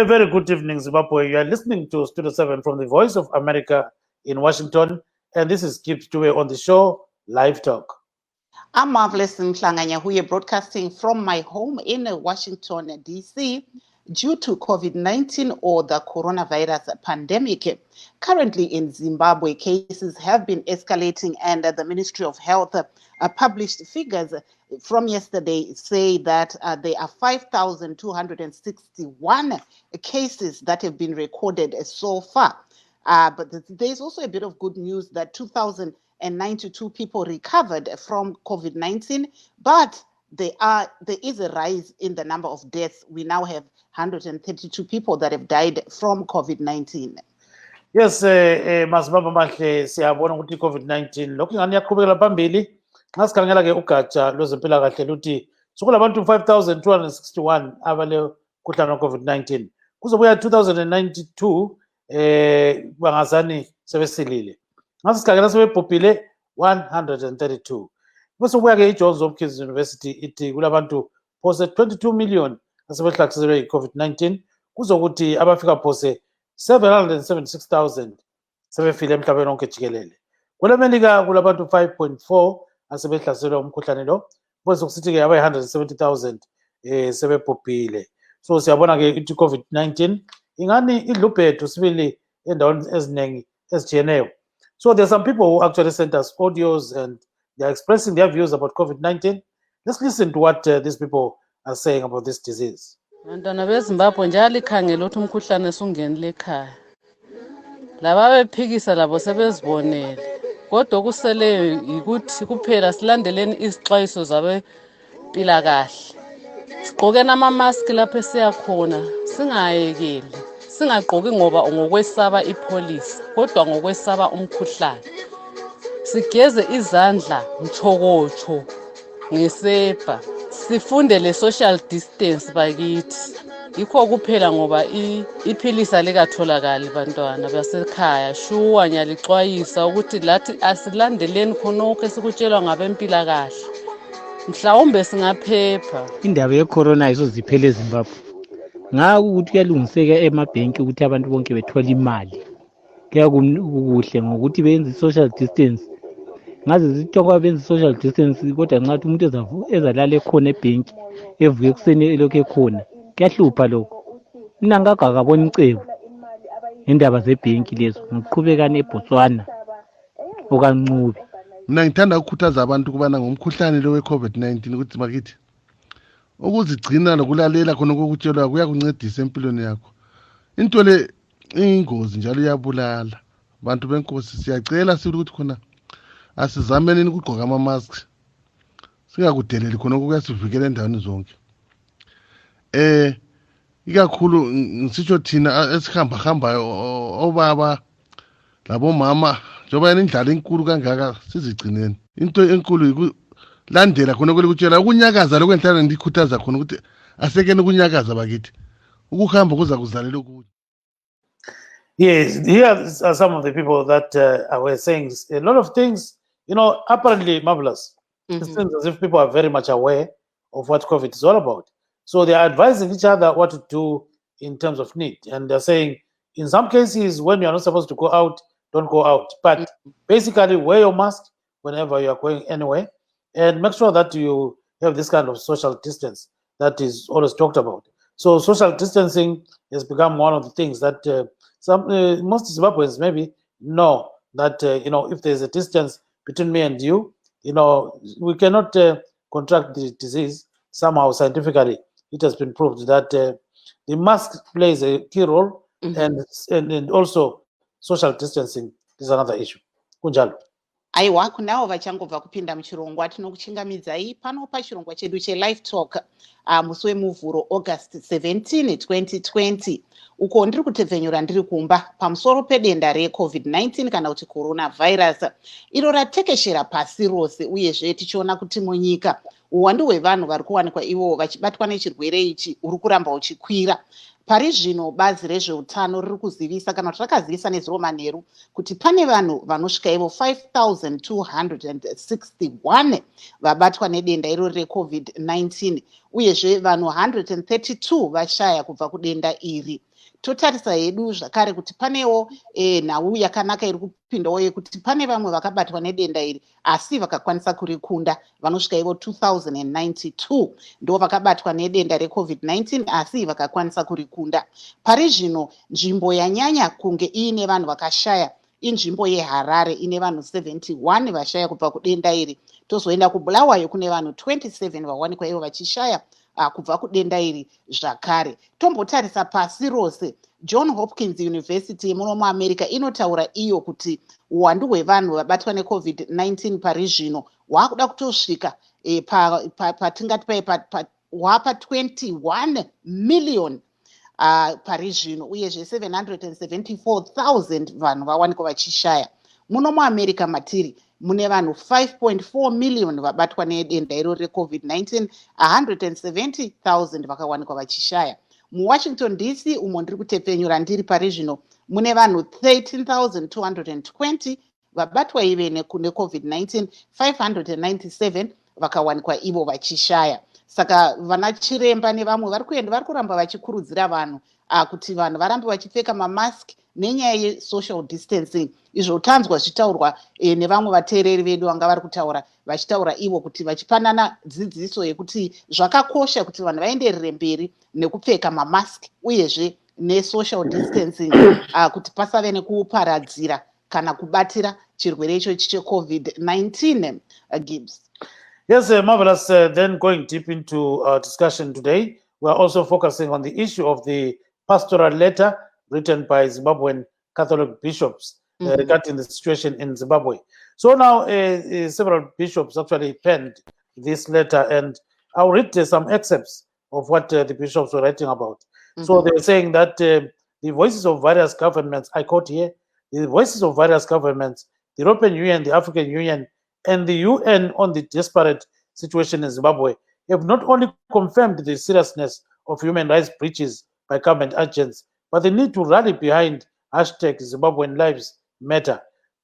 A very good evening, Zimbabwe. You are listening to Studio 7 from the Voice of America in Washington, and this is Kip Stewart on the show, Live Talk. I'm Marvelous Mhlanganya, who are broadcasting from my home in Washington, D.C. Due to COVID-19 or the coronavirus pandemic. Currently in Zimbabwe, cases have been escalating, and the Ministry of Health published figures from yesterday say that there are 5,261 cases that have been recorded so far. But there's also a bit of good news that 2,092 people recovered from COVID-19, but there is a rise in the number of deaths. We now have 132 people that have died from COVID-19. Yes, masibaba mahle siyabona ukuthi COVID-19 lokhu ingani yaqhubekela phambili nxa sikhangela ke ugatsha lwezempilakahle luthi sokulabantu 5,261 abale mkhuhlane COVID-19 kuzobuya 2,092 bangazani sebesilile ngase sikhangela sebebhubhile 132 bese kubuya ke iJohns Hopkins University ithi kulabantu phose 22 million asebehlaselwe yi-COVID-19 kuzokuthi abafika phose 776,000 sebefile emhlabeni wonke jikelele. KweleMelika kulabantu 5.4 asebehlaselwe umkhuhlane lo bese kusithi ke aba 170,000 sebebhubhile. So siyabona ke ukuthi COVID-19 ingani idlubhethu sibili endaweni eziningi ezijiyeneyo. So there are some people who actually sent us audios and they are expressing their views about COVID-19. Let's listen to what these people are saying about this disease. Bantwana beZimbabwe njalo ikhangela ukuthi umkhuhlane sungenile ekhaya. Laba bephikisa labo sebezibonele. Kodwa okuseleyo ukuthi kuphela silandeleni izixwayiso zabempilakahle. Sigqokeni ama-mask lapho esiya khona, singayekeli. Singagqoki ngoba ngokwesaba ipolice, kodwa ngokwesaba umkhuhlane. Sigeze izandla mthokotsho ngesepa. Sifunde le social distance bakithi. Yikho kuphela ngoba iphilisi alikatholakali bantwana basekhaya. Shuwa nyalixwayisa ukuthi lathi asilandeleni khonokho esikutshelwa ngabempilakahle. Mhlawumbe singaphepha. Indaba ye-corona isoziphele eZimbabwe. Ngakuthi kuyalungiseka emabhenki ukuthi abantu bonke bethola imali. Kuyakuhle ngokuthi benze social distance. Ngaze zithiwa benze social distance kodwa nxa umuntu ezalala ekhona ebhenki evuke ekuseni elokhu ekhona kuyahlupha lokho. Mina ngakabona icebo indaba zebhenki lezo ngiqhubekana eBotswana okancube. Mina ngithanda ukukhuthaza abantu kubana ngomkhuhlane lo we-COVID-19 ukuthi bakithi ukuzigcina lokulalela khona kokutshelwa kuyakuncedisa empilweni yakho. Into le ingozi njalo iyabulala. Bantu benkosi siyacela ukuthi khona asizameni ukugqoka ama-masks singakudeleli khona kuyasivikela endaweni zonke. Ikakhulu ngisitsho thina esihamba obaba labomama njengoba indlala enkulu kangaka sizigcineni. Into enkulu landela khona kutshela ukunyakaza lokwenhlala ndikhuthaza khona ukuthi asekene ukunyakaza bakithi ukuhamba kuza kuzalela ukuthi. Yes, here are some of the people that were saying a lot of things, apparently marvelous. It seems as if people are very much aware of what COVID is all about. So they are advising each other what to do in terms of need. And they're saying, in some cases, when you are not supposed to go out, don't go out. But basically, wear your mask whenever you are going anywhere. And make sure that you have this kind of social distance that is always talked about. So social distancing has become one of the things that most Zimbabweans maybe know that, if there's a distance between me and you, we cannot contract the disease. Somehow, scientifically, it has been proved that the mask plays a key role, and also social distancing is another issue. Kunjalo. Aiwa kunao vachangobva kupinda muchirongwa tinokuchingamidzai pano pachirongwa chedu cheLiveTalk musi wemuvhuro August 17, 2020 uko ndiri kutevhenyura ndiri kumba pamusoro pedenda reCovid-19 kana kuti coronavirus iro ratekeshera pasi rose uyezve tichiona kuti munyika uwandu hwevanhu vari kuwanikwa ivo vachibatwa nechirwere ichi uri kuramba uchikwira. Pari zvino bazi rezveutano riri kuzivisa kana kuti rakazivisa nezuro manheru kuti pane vanhu vanosvika ivo 5,261 vabatwa nedenda irori reCovid-19 uyezve vanhu 132 vashaya kubva kudenda iri. Totarisa hedu zvakare kuti panewo nhau yakanaka iri kupindawo yekuti pane vamwe vakabatwa nedenda iri asi vakakwanisa kurikunda vanosvika ivo 2092 ndo vakabatwa nedenda reCovid-19 asi vakakwanisa kurikunda. Pari zvino nzvimbo yanyanya kunge iine vanhu vakashaya inzvimbo yeHarare ine vanhu 71 vashaya kubva kudenda iri. Tozoenda kuBulawayo kune vanhu 27 vawanikwa ivo vachishaya kubva kudenda iri zvakare. Tombotarisa pasi rose, John Hopkins University muno muAmerica inotaura iyo kuti uwandu hwevanhu vabatwa neCovid-19 pari zvino hwakuda kutosvika patingati hwapa 21 million pari zvino, uyezve 774,000 vanhu vawanikwa vachishaya. Muno muAmerica matiri mune vanhu 5.4 million vabatwa nedenda iro reCovid-19, 170,000 vakawanikwa vachishaya. MuWashington DC umo ndiri kutepfenyura ndiri pari zvino mune vanhu 13,220 vabatwa ive neCovid-19, 597 vakawanikwa ivo vachishaya. Saka vana chiremba nevamwe vari kuramba vachikurudzira vanhu kuti vanhu varambe vachipfeka mamask nenyaya yesocial distancing. Izvo tanzwa zvitaurwa nevamwe vateereri vedu vanga vari kutaura vachitaura ivo kuti vachipanana dzidziso yekuti zvakakosha kuti vanhu vaenderere mberi nekupfeka mamask uyezve nesocial distancing kuti pasave nekuparadzira kana kubatira chirwere ichochi cheCovid-19. Gibbs. Yes, marvelous. Then going deep into our discussion today, we are also focusing on the issue of the pastoral letter written by Zimbabwean Catholic bishops regarding the situation in Zimbabwe. So now several bishops actually penned this letter, and I'll read some excerpts of what the bishops were writing about. So they were saying that the voices of various governments, I quote here, the voices of various governments, the European Union, the African Union, and the UN on the desperate situation in Zimbabwe have not only confirmed the seriousness of human rights breaches by government agents, but they need to rally behind #Zimbabwean Lives Matter.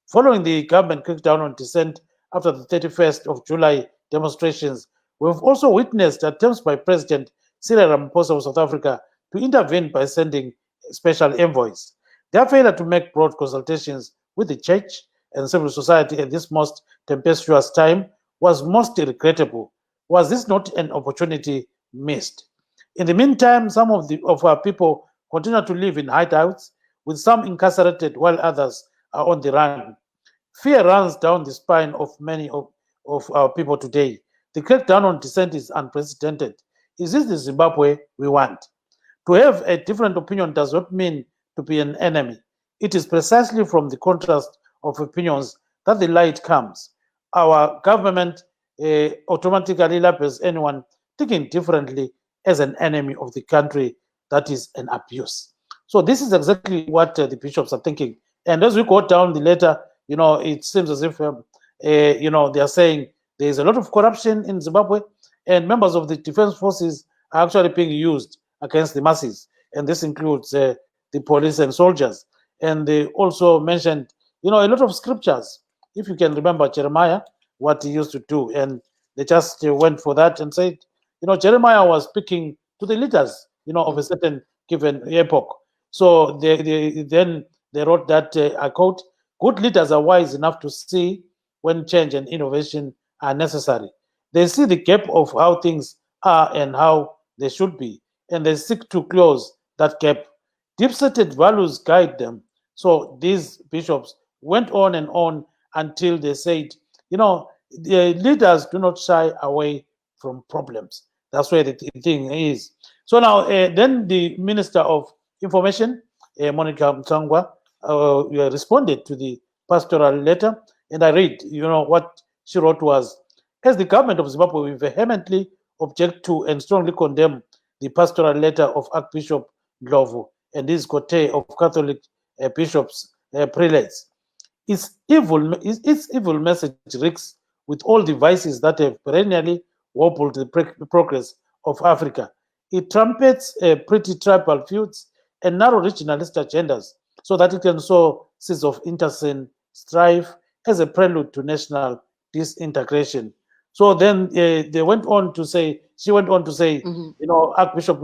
Following the government crackdown on dissent after the 31st of July demonstrations, we have also witnessed attempts by President Cyril Ramaphosa of South Africa to intervene by sending special envoys. Their failure to make broad consultations with the church and civil society at this most tempestuous time was most regrettable. Was this not an opportunity missed? In the meantime, some of our people continue to live in hideouts, with some incarcerated while others are on the run. Fear runs down the spine of many of our people today. The crackdown on dissent is unprecedented. Is this the Zimbabwe we want? To have a different opinion does not mean to be an enemy. It is precisely from the contrast of opinions that the light comes. Our government automatically labels anyone thinking differently as an enemy of the country. That is an abuse. So this is exactly what the bishops are thinking. And as we go down the letter, it seems as if they are saying there is a lot of corruption in Zimbabwe, and members of the defense forces are actually being used against the masses, and this includes the police and soldiers. And they also mentioned a lot of scriptures. If you can remember Jeremiah, what he used to do, and they just went for that and said, Jeremiah was speaking to the leaders, of a certain given epoch. So then they wrote that, I quote, "Good leaders are wise enough to see when change and innovation are necessary. They see the gap of how things are and how they should be, and they seek to close that gap. Deep-seated values guide them." So these bishops went on and on until they said, the leaders do not shy away from problems. That's where the thing is. So now, then the Minister of Information, Monica Mtsangwa, responded to the pastoral letter, and I read, what she wrote was, "As the government of Zimbabwe, we vehemently object to and strongly condemn the pastoral letter of Archbishop Ndlovu and his coterie of Catholic bishops, prelates. Its evil message reeks with all the vices that have perennially wobbled the progress of Africa. It trumpets pretty tribal feuds and narrow regionalist agendas so that it can sow seeds of intestine strife as a prelude to national disintegration." So then she went on to say, you know, Archbishop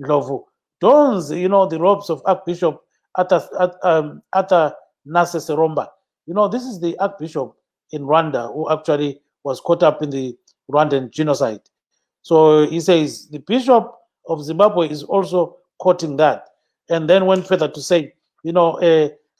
Ndlovu dons, you know, the robes of Archbishop Ata Nase Seromba. You know, this is the Archbishop in Rwanda who actually was caught up in the Rwandan genocide. So he says the Bishop of Zimbabwe is also quoting that, and then went further to say, you know,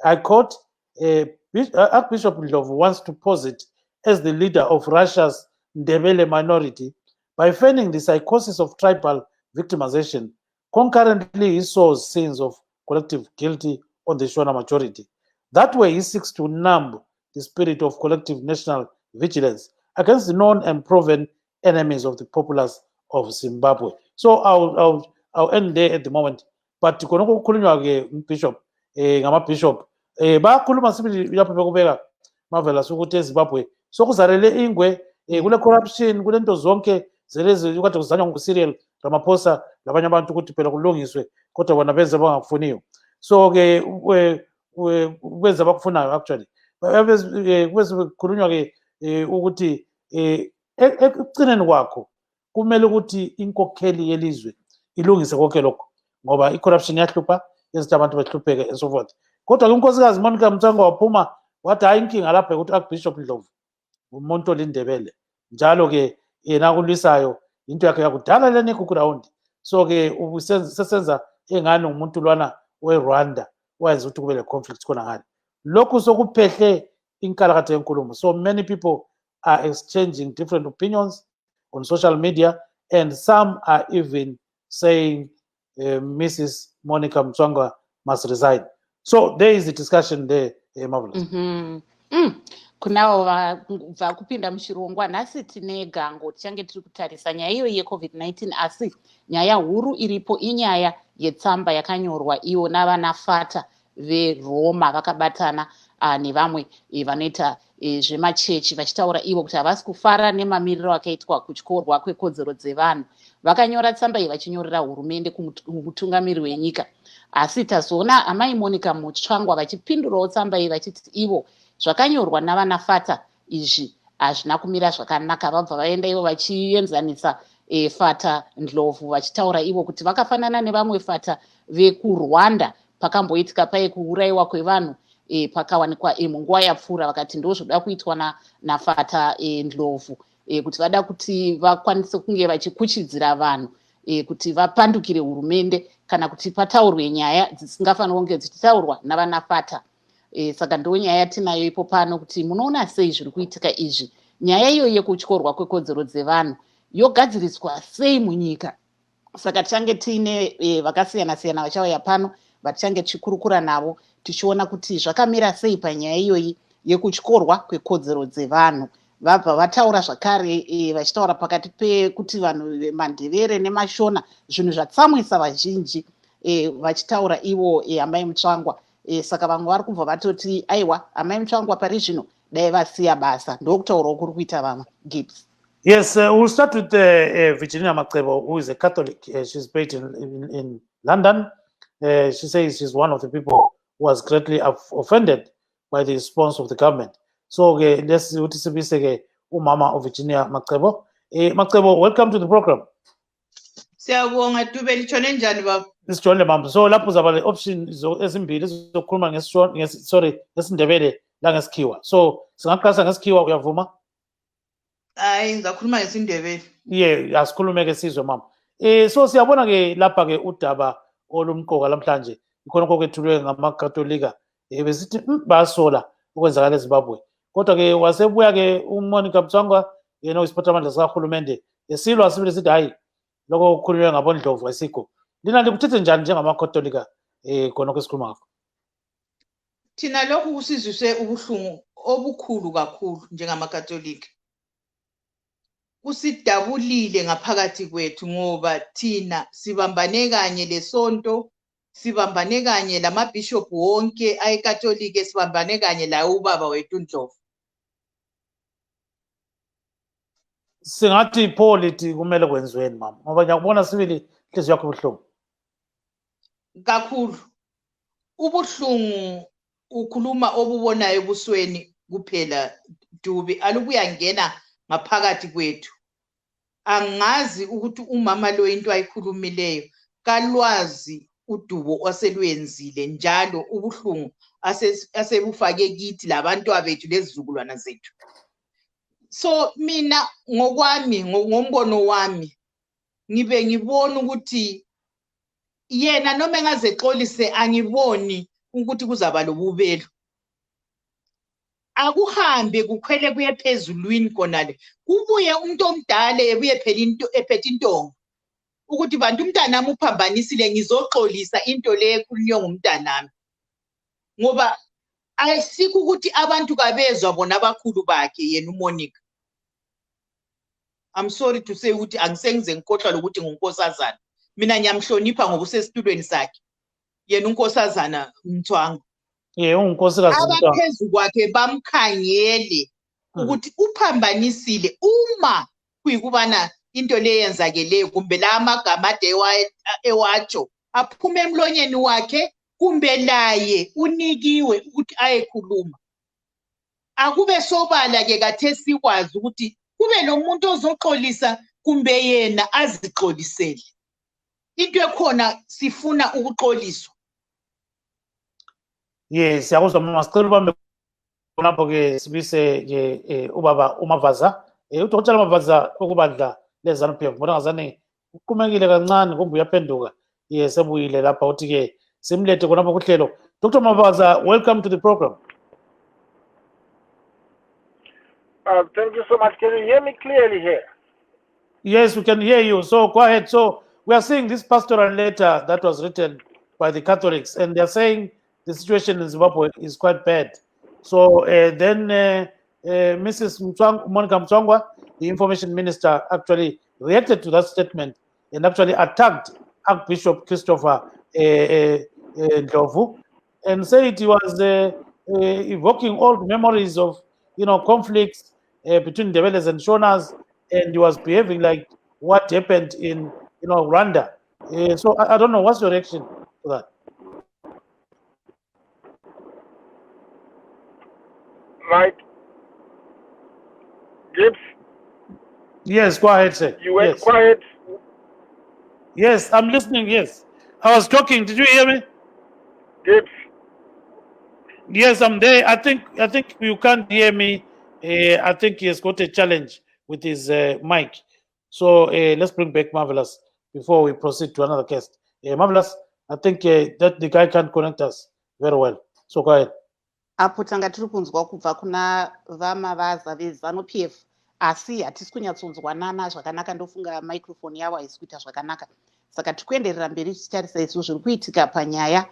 I quote, Archbishop Ndlovu wants to posit as the leader of Russia's Ndebele minority by feigning the psychosis of tribal victimization. Concurrently, he sows scenes of collective guilty on the Shona majority. That way, he seeks to numb the spirit of collective national vigilance against the known and proven enemies of the populace of Zimbabwe. So I'll end there at the moment. But kukhulunywa ke Bishop ngama-bishop bayakhuluma sibili lapho bekubeka mavela sokuthi eZimbabwe sokuzalele ingwe kule corruption kule nto zonke zelezi kade kuzanywa nguCyril Ramaphosa labanye abantu ukuthi phela kulungiswe kodwa bona benze bangakufuniyo. So ke kwenza abakufunayo actually bese kukhulunywa ke ukuthi ekucineni kwakho kumele ukuthi inkokheli yelizwe ilungise konke lokho ngoba i-corruption yahlupha yenza abantu behlupheke and so forth. Kodwa ke unkosikazi Monica Mtsangwa waphuma wathi hayi inkinga lapha ukuthi Archbishop Ndlovu umuntu olindebele njalo ke yena kulwisayo into yakhe yakudala lena eGugurawundi. So ke sesenza engani umuntu lwana weRwanda wayenza ukuthi kube le conflict khona ngale. Lokhu sokuphehle inkalakatha yenkulumo. So many people are exchanging different opinions on social media, and some are even saying Mrs. Monica Mtsangwa must resign. So there is the discussion there, Marvelous. Kunawo vakupinda muchirongwa nhasi tine gango tichange tiri kutarisa nyaya iyo yeCovid-19, asi nyaya huru iripo inyaya yetsamba yakanyorwa iwo navanafata veRoma vakabatana nevamwe vanoita zvemachechi vachitaura ivo kuti havasi kufara nemamiriro akaitwa kutyorwa kwekodzero dzevanhu. Vakanyora tsamba iyi vachinyorera hurumende kumutungamiri wenyika, asi tazoona amai Monica Mutsvangwa vachipindurawo tsamba iyi vachiti ivo zvakanyorwa navanafata izvi hazvina kumira zvakanaka. Vabva vaenda ivo vachienzanisa fata Ndlovu vachitaura ivo kuti vakafanana nevamwe fata vekuRwanda pakamboitika pai kuurayiwa kwevanhu pakawanikwa munguva yapfuura. Vakati ndozvoda kuitwa nafata Ndlovu kuti vada kuti vakwanise kunge vachikuchidzira vanhu kuti vapandukire hurumende kana kuti pataurwe nyaya dzisingafanira kunge dzichitaurwa navanafata. Saka ndo nyaya yatinayo ipo pano kuti munoona sei zviri kuitika izvi. Nyaya iyo yekutyorwa kwekodzero dzevanhu yogadziriswa sei munyika. Saka tichange tiine vakasiyana siyana vachauya pano vatichange tichikurukura navo tichiona kuti zvakamira sei panyaya iyoyi yekutyorwa kwekodzero dzevanhu. Vabva vataura zvakare vachitaura pakati pekuti vanhu mandevere nemashona zvinhu zvatsamwisa vazhinji vachitaura ivo amai Mutsvangwa. Saka vamwe vari kubva vatoti aiwa amai Mutsvangwa pari zvino dai vasiya basa. Ndokutaurawo kuri kuita vamwe. Gibbs. Yes, we'll start with Virginia Makrebo, who is a Catholic. She's based in London. She says she's one of the people who was greatly offended by the response of the government. So let's see what is Umama of Virginia Makrebo. Makrebo, welcome to the program. Siyabonga Dube litshone njani baba? Isijole mama. So lapho zaba le option ezimbili zokukhuluma ngesindebele la ngesikhiwa. So singaqasa ngesikhiwa uyavuma? Hayi ngizakhuluma ngesindebele. Yeah, asikhulume ke sizwe mama. So siyabona ke lapha ke udaba olumqoka namhlanje ikhona kokwethulwe ngamakatolika besithi basola ukwenzakala eZimbabwe. Kodwa ke wasebuya ke uMonica Mtsvangwa yena uyisiphathamandla sikahulumende esilwa sibili sithi hayi lokho kukhulunywa ngabondlovu asikho. Lina likuthethe njani njengamakatolika khona kwesikhuluma ngakho? Thina lokhu kusizwise ubuhlungu obukhulu kakhulu njengamakatolika. Kusidabulile ngaphakathi kwethu ngoba thina sibambane kanye lesonto, sibambane kanye lamabishop wonke ayekatolika, sibambane kanye la ubaba wethu Ndlovu. Singathi polity kumele kwenziweni mama ngoba ngiyakubona sibili inhliziyo yakho ubuhlungu Kakhulu ubuhlungu ukhuluma obubonayo ebusweni kuphela Dube, alubuyangena ngaphakathi kwethu. Angazi ukuthi umama lo into ayikhulumileyo kalwazi udubo oselwenzile njalo ubuhlungu asebufake kithi labantwana bethu lezizukulwana zethu. So mina ngokwami ngombono wami ngibe ngibona ukuthi yena noma engazexolise angiboni ukuthi kuzaba lobubelo. Akuhambe kukhwele kuye phezulwini konale. Kubuye umuntu omdala ebuye phela ephethe intonga. Ukuthi bantu umntanami uphambanisile ngizoxolisa into le ekhulunywa ngumntanami. Ngoba ayisikho ukuthi abantu kabezwa bona abakhulu bakhe yena uMonica. I'm sorry to say ukuthi angisengize ngikhohlwa ukuthi ngunkosazana. Mina ngiyamhlonipha ngoba usesitulweni sakhe. Yena unkosazana Mthwanga. Unkosikasi Mthwanga. Abaphezu kwakhe bamkhangele ukuthi uphambanisile uma kuyikubana into le yenzakeleyo kumbe la amagama ade ewatsho aphume emlonyeni wakhe kumbe laye unikiwe ukuthi ayekhuluma. Akube sobala ke kathe sikwazi ukuthi kube nomuntu ozoxolisa kumbe yena azixolisele. Into ekhona sifuna ukuxoliswa. Yes, siyakuzwa mama, sicela ubambe lapho ke sibise ke ubaba uMavaza. Udokotela Mavaza okubandla leZANU-PF mbona ngazane uqhumekile kancane kumbe uyaphenduka. Yes, sebuyile lapha uthi ke simlethe khonapho kuhlelo. Dr. Mavaza, welcome to the program. Thank you so much. Can you hear me clearly here? Yes, we can hear you. So go ahead. So we are seeing this pastoral letter that was written by the Catholics, and they're saying the situation in Zimbabwe is quite bad. So then Mrs. Monica Mtswangwa, the information minister, actually reacted to that statement and actually attacked Archbishop Christopher Ndlovu and said he was evoking old memories of conflicts between Ndebelers and Shonas, and he was behaving like what happened in Rwanda. So I don't know, what's your reaction to that? Right. Gibbs? Yes, go ahead, sir. You went yes. quiet. Yes, I'm listening, yes. I was talking, did you hear me? Gibbs? Yes, I'm there. I think you can't hear me. I think he has got a challenge with his mic. So let's bring back Marvelous before we proceed to another guest. Marvelous, I think that the guy can't connect us very well. So go ahead. Apo tanga tiri kunzwa kubva kuna vaMavaza veZANU-PF asi hatisi kunyatsonzwanana zvakanaka. Ndofunga microphone yavo haisi kuita zvakanaka, saka tiri kuenderera mberi tichitarisa izvo zviri kuitika panyaya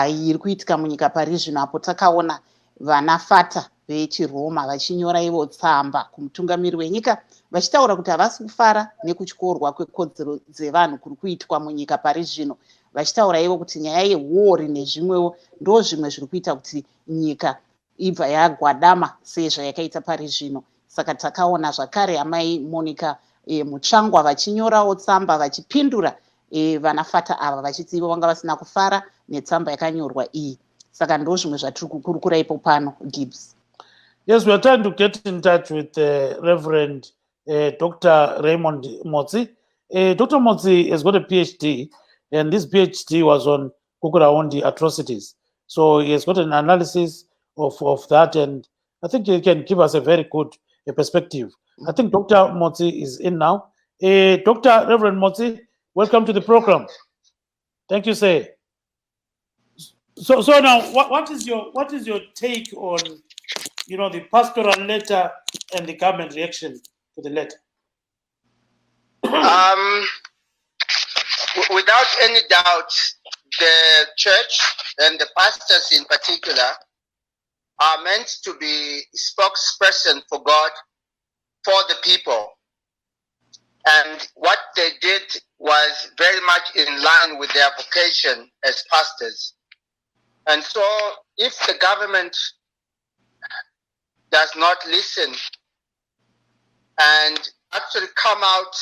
iri kuitika munyika pari zvino. Apo takaona vana fata vechiRoma vachinyora ivo tsamba kumutungamiri wenyika vachitaura kuti havasi kufara nekutyorwa kwekodzero dzevanhu kuri kuitwa munyika pari zvino, vachitaura ivo kuti nyaya yewori nezvimwewo ndo zvimwe zviri kuita kuti nyika ibva yagwadama sezvayakaita pari zvino. Saka takaona zvakare amai Monica Mutsvangwa vachinyorawo tsamba vachipindura vana fata ava vachiti ivo vanga vasina kufara netsamba yakanyorwa iyi. Saka ndo zvimwe zvatiri kukurukura ipo pano. Gibbs. Yes, we are trying to get in touch with Reverend Dr. Raymond Motsi. Dr. Motsi has got a PhD, and this PhD was on Kukuraondi atrocities. So he has got an analysis of that, and I think he can give us a very good perspective. I think Dr. Motsi is in now. Dr. Reverend Motsi, welcome to the program. Thank you, sir. So now, what is your take on the pastoral letter and the government reaction to the letter? Without any doubt, the church and the pastors in particular are meant to be spokesperson for God, for the people. And what they did was very much in line with their vocation as pastors. And so if the government does not listen and actually come out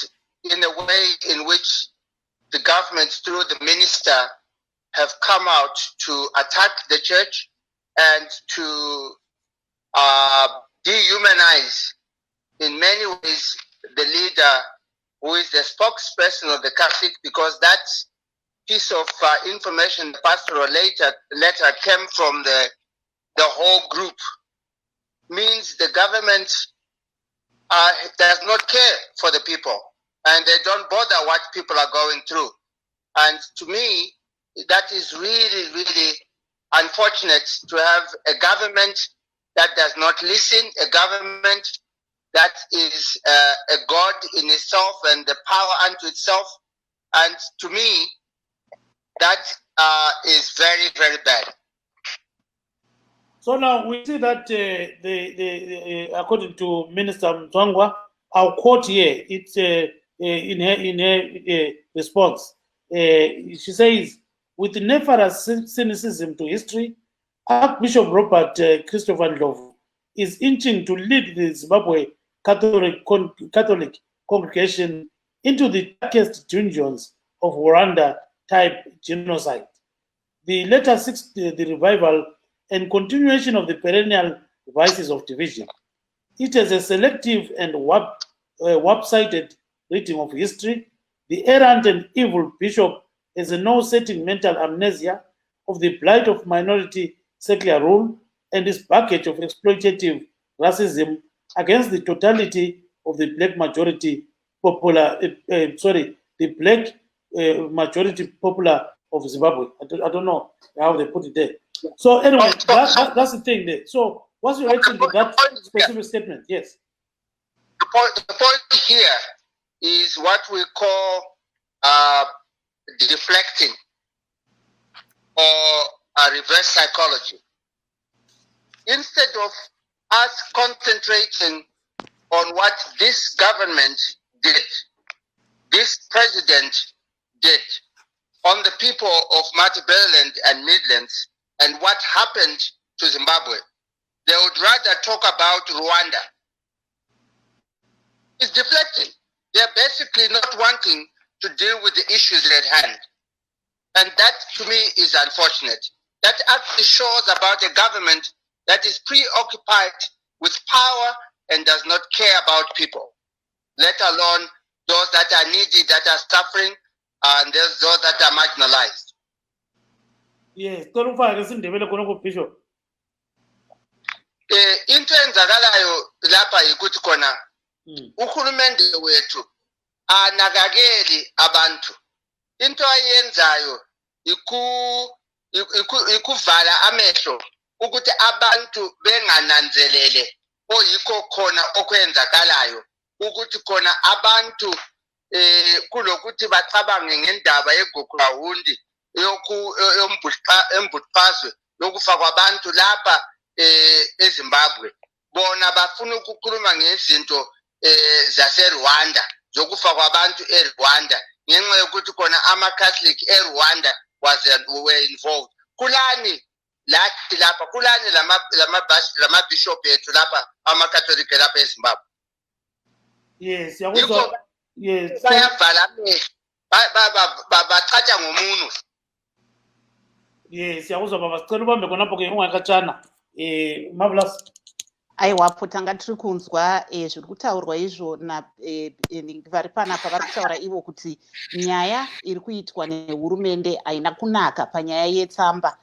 in a way in which the government through the minister have come out to attack the church and to dehumanize in many ways the leader who is the spokesperson of the Catholic, because that piece of information, the pastoral letter came from the whole group, means the government does not care for the people, and they don't bother what people are going through. And to me, that is really, really unfortunate, to have a government that does not listen, a government that is a god in itself and the power unto itself. And to me, that is very, very bad. So now we see that according to Minister Mzwangwa, our quote here, it's in her response. She says, with nefarious cynicism to history, Archbishop Robert Christopher Ndlovu is inching to lead the Zimbabwe Catholic congregation into the darkest dungeons of Rwanda-type genocide. The letter seeks the revival and continuation of the perennial vices of division. It is a selective and warp-sided reading of history. The errant and evil bishop has a no-setting mental amnesia of the blight of minority secular rule and his package of exploitative racism against the totality of the black majority popular, the black majority popular of Zimbabwe. I don't know how they put it there. So anyway, that's the thing there. So what's your reaction to that specific statement? Yes. The point here is what we call deflecting or reverse psychology. Instead of us concentrating on what this government did, this president did on the people of Matabeleland and Midlands and what happened to Zimbabwe, they would rather talk about Rwanda. It's deflecting. They're basically not wanting to deal with the issues at hand. And that, to me, is unfortunate. That actually shows about a government that is preoccupied with power and does not care about people, let alone those that are needy, that are suffering, and those that are marginalized. Yes, Bishop. Into enzakalayo lapha yikuthi khona uhulumende wethu anakakeli abantu. Into ayenzayo ikuvala amehlo ukuthi abantu bengananzelele oyikho khona okwenzakalayo, ukuthi khona abantu kulokuthi bacabange ngendaba yeGugurawundi yombutfazwe yokufa kwabantu lapha eZimbabwe. Bona bafuna ukukhuluma ngezinto zaseRwanda zokufa kwabantu eRwanda ngenxa yokuthi khona ama-Catholic eRwanda were involved. Kulani lathi lapha, kulani lama-bishop ethu lapha, ama-Catholic lapha eZimbabwe. Yes, yes. Bayavala amehlo, bachacha ngomuno. Yes, yakuzwa baba, sicela ubambe khonapho ke ungakatshana. Marvelous. Aiwa, tanga tiri kunzwa zviri kutaurwa izvo vari panapa vari kutaura ivo kuti nyaya iri kuitwa nehurumende haina kunaka panyaya yetsamba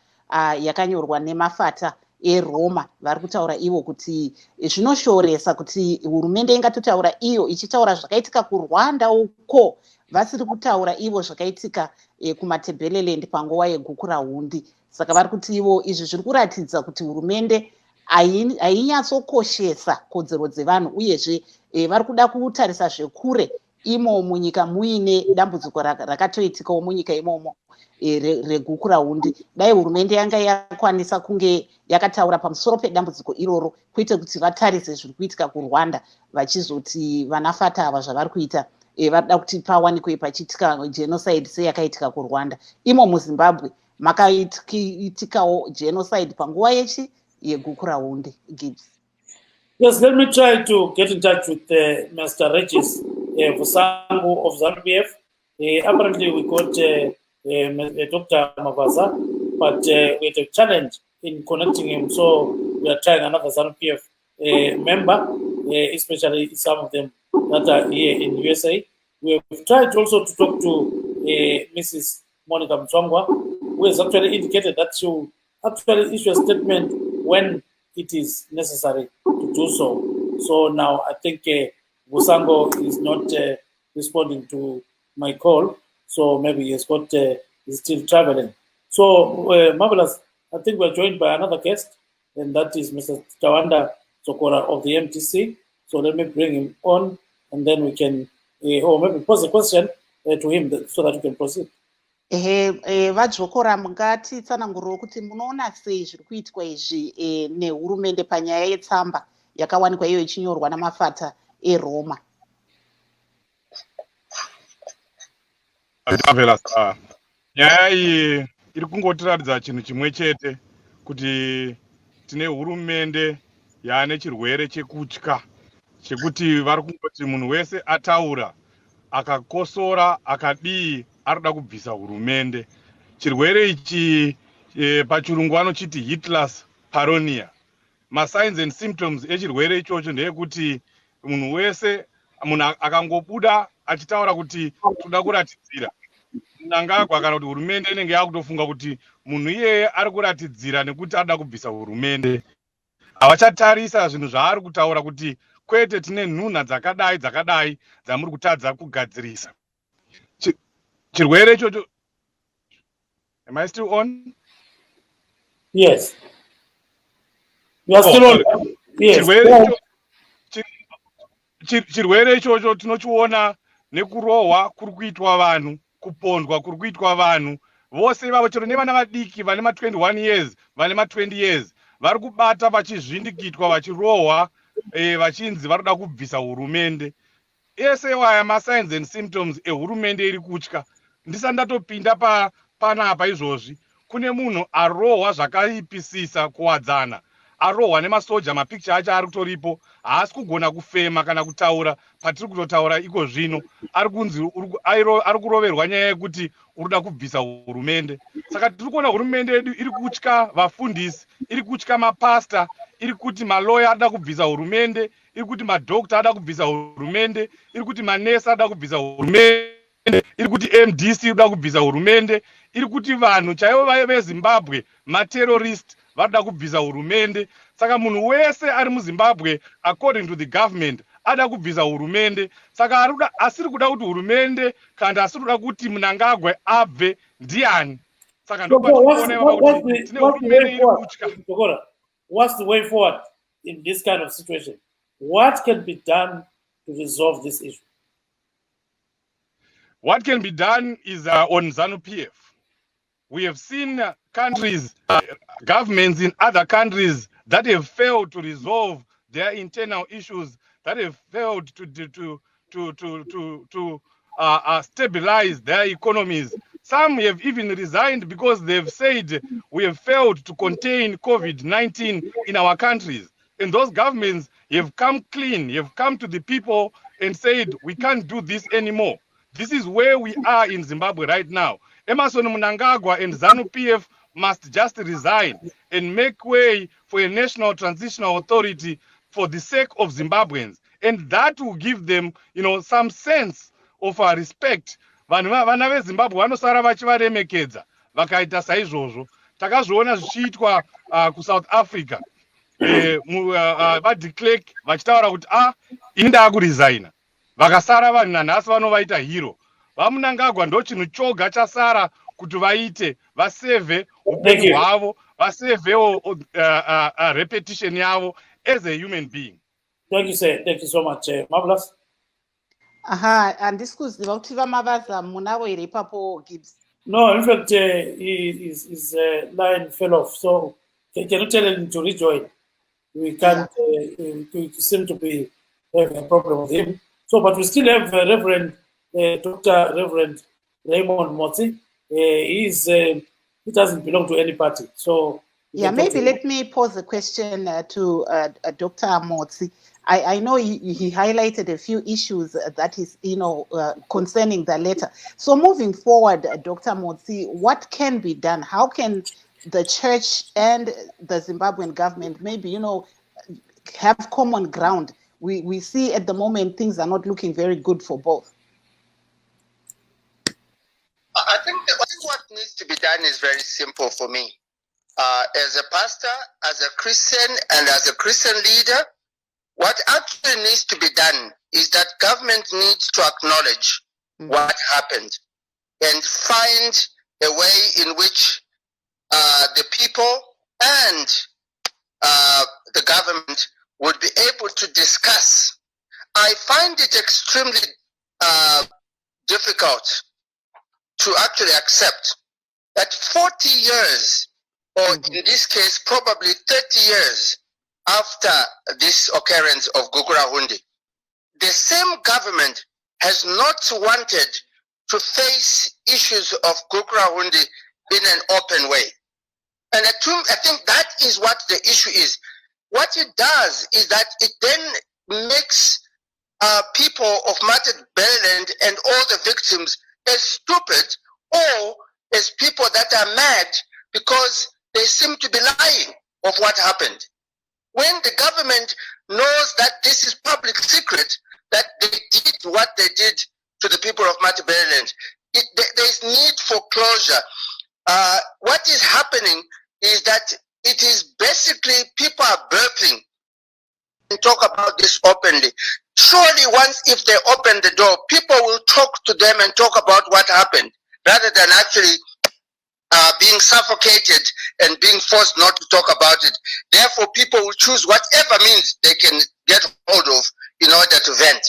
yakanyorwa nemafata eRoma. Vari kutaura ivo kuti zvinoshoresa kuti hurumende ingatotaura iyo ichitaura zvakaitika kuRwanda uko, vasiri kutaura ivo zvakaitika kuMatabeleland panguva yeGukurahundi. Saka vari kuti ivo izvi zviri kuratidza kuti hurumende ainyatsokoshesa kodzero dzevanhu, uyezve vari kuda kutarisa zvekure imo munyika muine dambudziko rakatoitikawo munyika imomo reGukurahundi. Dai hurumende yanga yakwanisa kunge yakataura pamusoro pedambudziko iroro, kuite kuti vatarise zviri kuitika kuRwanda, vachizoti vanafata ava zvavari kuita varida kuti pawanikwe pachiitika genocide seyakaitika kuRwanda. Imo muZimbabwe makaitikawo genocide panguva yeGukurahundi. Yes, let me try to get in touch with Mr. Regis Vusangu of ZANU-PF. Apparently, we got Dr. Mavaza, but we had a challenge in connecting him, so we are trying another ZANU-PF member. especially some of them that are here in USA. We have tried also to talk to Mrs. Monica Mtswangwa, who has actually indicated that she will actually issue a statement when it is necessary to do so. So now I think Busango is not responding to my call, so maybe he's still traveling. So marvelous. I think we're joined by another guest, and that is Mr. Tawanda Sokora of the MTC. So let me bring him on, and then we can, or maybe pose a question to him so that we can proceed. Vadzokora mungatitsananguriro kuti munoona sei zviri kuitwa izvi nehurumende panyaya yetsamba yakawanikwa iyo ichinyorwa namafata eRoma. Nyaya iyi iri kungotiratidza chinhu chimwe chete, kuti tine hurumende yaane chirwere chekutya, chekuti vari kungoti munhu wese ataura akakosora akadii arikuda kubvisa hurumende. Chirwere ichi pachirungu vanochiti Hitler's paranoia. Masigns and symptoms echirwere ichocho ndeyekuti munhu wese, munhu akangobuda achitaura kuti toda kuratidzira, Mnangagwa kana kuti hurumende inenge yakutofunga kuti munhu iyeye ari kuratidzira nekuti arida kubvisa hurumende. Havachatarisa zvinhu zvaari kutaura kuti kwete tine nhunha dzakadai dzamuri kutadza kugadzirisa. Chirwere ichocho. Am I still on? Yes. You are still on. Yes. Chirwere ichocho tinochiona nekurohwa kuri kuitwa vanhu, kupondwa kuri kuitwa vanhu. Vose vavo chero nevana vadiki vane ma21 years, vane ma20 years, vari kubata vachizvindikitwa vachirohwa vachinzi varikuda kubvisa hurumende. Ese waya ma-signs and symptoms ehurumende iri kutya. Ndisati ndatopinda panapa izvozvi, kune munhu arohwa zvakaipisisa kuwadzana, arohwa nemasoja, mapicture acho ari kutoripo, haasi kugona kufema kana kutaura patiri kutotaura iko zvino. Ari kunzi ari kuroverwa nyaya yekuti urikuda kubvisa hurumende. Saka tiri kuona hurumende yedu iri kutya vafundisi, iri kutya mapasta, iri kuti maloya arida kubvisa hurumende, iri kuti madhokta arida kubvisa hurumende, iri kuti manesi arida kubvisa hurumende, iri kuti MDC irikuda kubvisa hurumende, iri kuti vanhu chaivo veZimbabwe materrorist varikuda kubvisa hurumende. Saka munhu wese ari muZimbabwe according to the government ada kubvisa hurumende. Saka asiri kuda kuti hurumende kandi asiri kuda kuti Mnangagwa abve ndiani. Saka what's the way forward in this kind of situation? What can be done to resolve this issue? What can be done is on ZANU-PF. We have seen countries, governments in other countries that have failed to resolve their internal issues, that have failed to stabilize their economies. Some have even resigned because they've said we have failed to contain COVID-19 in our countries. And those governments have come clean, have come to the people and said, we can't do this anymore. This is where we are in Zimbabwe right now. Emmerson Mnangagwa and ZANU-PF must just resign and make way for a national transitional authority for the sake of Zimbabweans. And that will give them, some sense of respect. Vana veZimbabwe vanosara vachivaremekedza vakaita saizvozvo. Takazviona zvichiitwa kuSouth Africa. VaDe-Klerk vachitaura kuti ini ndaakuresigna. Vakasara vanhu nanhasi vanovaita hero. VaMnangagwa ndo chinhu choga chasara kuti vaite, vasevhe upenyu hwavo, vasevhewo repetition yavo as a human being. Thank you so much, Marvelous. Handisi kuziva kuti vamavaza munavo here ipapo, Gibbs. No, in fact, his line fell off, so can you tell him to rejoin? We can't, we seem to be having a problem with him. So, but we still have Reverend Dr. Reverend Raymond Motsi. He doesn't belong to any party. So, maybe let me pose a question to Dr. Motsi. I know he highlighted a few issues that is, concerning the letter. So moving forward, Dr. Motsi, what can be done? How can the church and the Zimbabwean government maybe, have common ground we see at the moment things are not looking very good for both. I think what needs to be done is very simple for me. As a pastor, as a Christian, and as a Christian leader, what actually needs to be done is that government needs to acknowledge what happened and find a way in which the people and the government would be able to discuss. I find it extremely difficult to actually accept that 40 years, or in this case, probably 30 years after this occurrence of Gukurahundi, the same government has not wanted to face issues of Gukurahundi in an open way. And I think that is what the issue is. What it does is that it then makes people of Matabeleland and all the victims as stupid or as people that are mad because they seem to be lying of what happened. When the government knows that this is public secret, that they did what they did to the people of Matabeleland, there's need for closure. What is happening is that it is basically people are burping and talk about this openly. Surely once if they open the door, people will talk to them and talk about what happened rather than actually being suffocated and being forced not to talk about it. Therefore, people will choose whatever means they can get hold of in order to vent.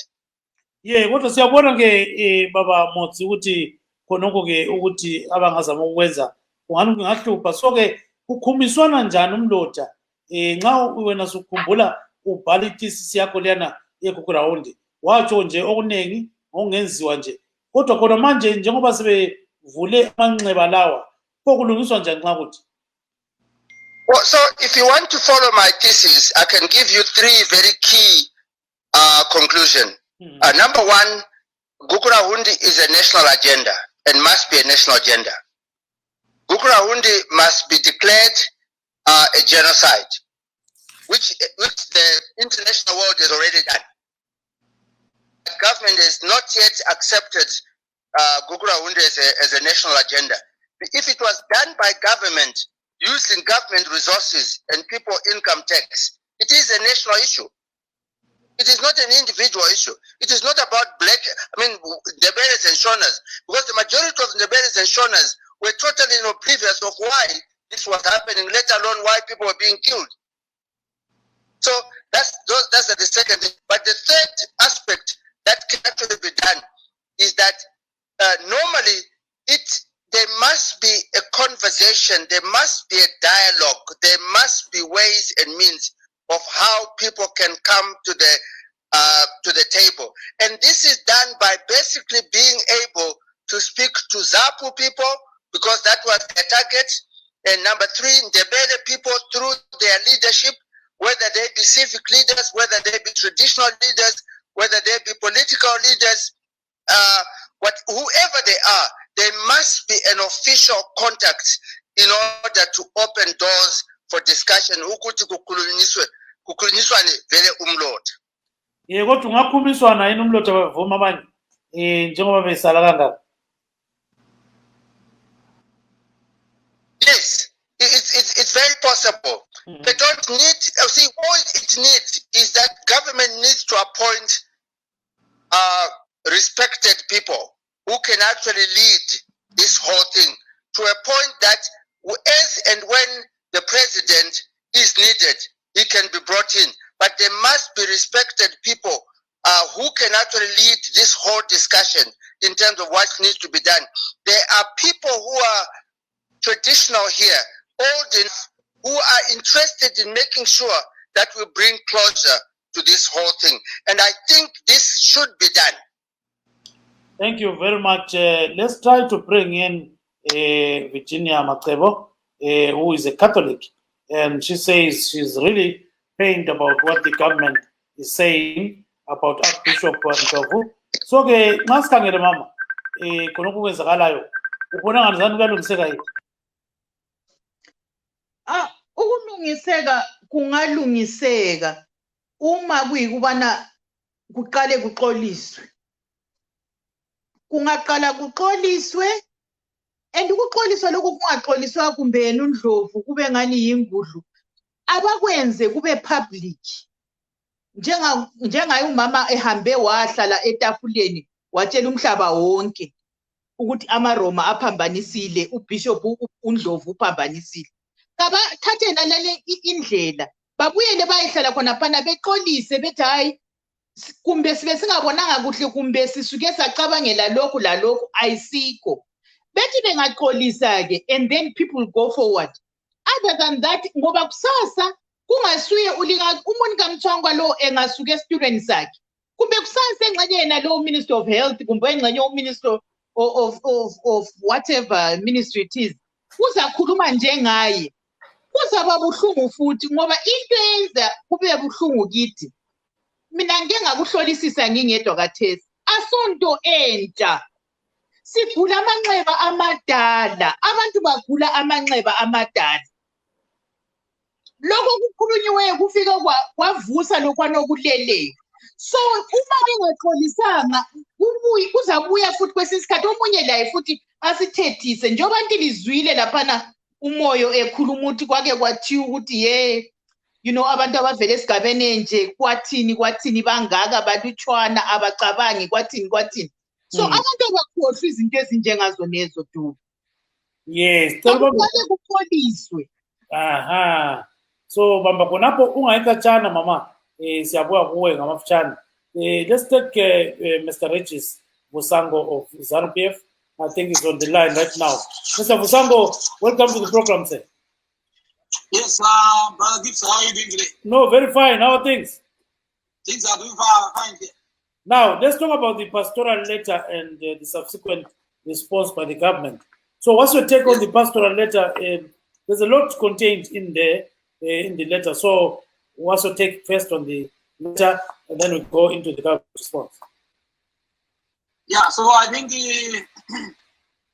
Yeah, kodwa siyabona ke baba Motsi ukuthi khonoko ke ukuthi abangazama ukwenza kungahlupha. So ke ukhumiswana njani umloda nxa wena sukhumbula ubhala ithesis yakho leyana yeGukurahundi watsho nje okunengi ongenziwa nje kodwa khona manje njengoba sebevule amanxeba lawa kokulungiswa njani nxa kuthi? Well, so if you want to follow my thesis, I can give you three very key conclusions. Number one, Gukurahundi is a national agenda and must be a national agenda. Gukurahundi must be declared a genocide, which the international world has already done. The government has not yet accepted Gukurahundi as a national agenda. If it was done by government, using government resources and people income tax, it is a national issue. It is not an individual issue. It is not about Ndebeles and Shonas, because the majority of Ndebeles and Shonas were totally oblivious of why this was happening, let alone why people were being killed. So that's the second thing. But the third aspect that can actually be done is that normally there must be a conversation, there must be a dialogue, there must be ways and means of how people can come to the table. And this is done by basically being able to speak to Zapu people, because that was their target. And number three, Ndebele people through their leadership, whether they be civic leaders, whether they be traditional leaders, whether they be political leaders, whoever they are, there must be an official contact in order to open doors for discussion. Kodwa ungakhumiswana yini umloda bavuma abanye njengoba besala kangaka? Yes, it's very possible. They don't need, see, all it needs is that government needs to appoint respected people who can actually lead this whole thing to a point that as and when the president is needed, he can be brought in. But there must be respected people who can actually lead this whole discussion in terms of what needs to be done. There are people who are traditional here, old enough, who are interested in making sure that we bring closure to this whole thing. And I think this should be done. Thank you very much. Let's try to bring in Virginia Matebo, who is a Catholic. And she says she's really pained about what the government is saying about Archbishop Ntovu. So, nasikhangele mama, khona okwenzakalayo, ubona ngani kuyalungiseka yini? Ukulungiseka kungalungiseka uma kuyikubana kuqale kuxoliswe. Kungaqala kuxoliswe, and ukuxoliswa lokhu kungaxoliswa kumbe yena uNdlovu kube ngani yingudlu, abakwenze kube public. Njengaye umama ehambe wahlala etafuleni watshela umhlaba wonke ukuthi amaRoma aphambanisile, uBishop uNdlovu uphambanisile. Kabathathe nalale indlela babuyele bayihlala khona phana beqolise bethi hayi kumbe sibe singabonanga kuhle kumbe sisuke sacabangela lokhu lalokhu ayisikho. Bethi bengaqolisa ke and then people go forward. Other than that ngoba kusasa kungasuye umuntu kaMthwangwa lo engasuke esitulweni sakhe kumbe kusasa engxenye yena lo Minister of Health kumbe engxenye uMinister of whatever ministry it is uzakhuluma njengaye kuzaba buhlungu futhi ngoba into yenza kube buhlungu kithi. Mina ngeke ngakuhlolisisa ngingedwa kathesi asonto entsha sigula amanxeba amadala, abantu bagula amanxeba amadala. Lokho kukhulunyiweyo kufika kwavusa lokwana okuleleyo. So uma bengaxolisanga kuzabuya futhi kwesisikhathi omunye laye futhi asithethise njengoba ntilizwile laphana umoyo ekhuluma ukuthi kwake kwathiwa ukuthi abantu abavele esigabeni enje kwathini bangaka balutshwana abacabangi kwathini. So abantu abakhohlwa izinto ezinjengazo nezo tu. Yes, Kufanele kuxoliswe. Aha. So bamba khonapho ungayikatshana mama siyabuya kuwe ngamafutshane. Let's take Mr. Regis Vusango of ZANU-PF. I think he's on the line right now. Mr. Vusango, welcome to the program, sir. Yes, Brother Gibbs, how are you doing today? No, very fine. How are things? Things are doing fine here. Now, let's talk about the pastoral letter and the subsequent response by the government. So what's your take on the pastoral letter? There's a lot contained in there, in the letter. So what's your take first on the letter, and then we go into the government response? Yeah, so I think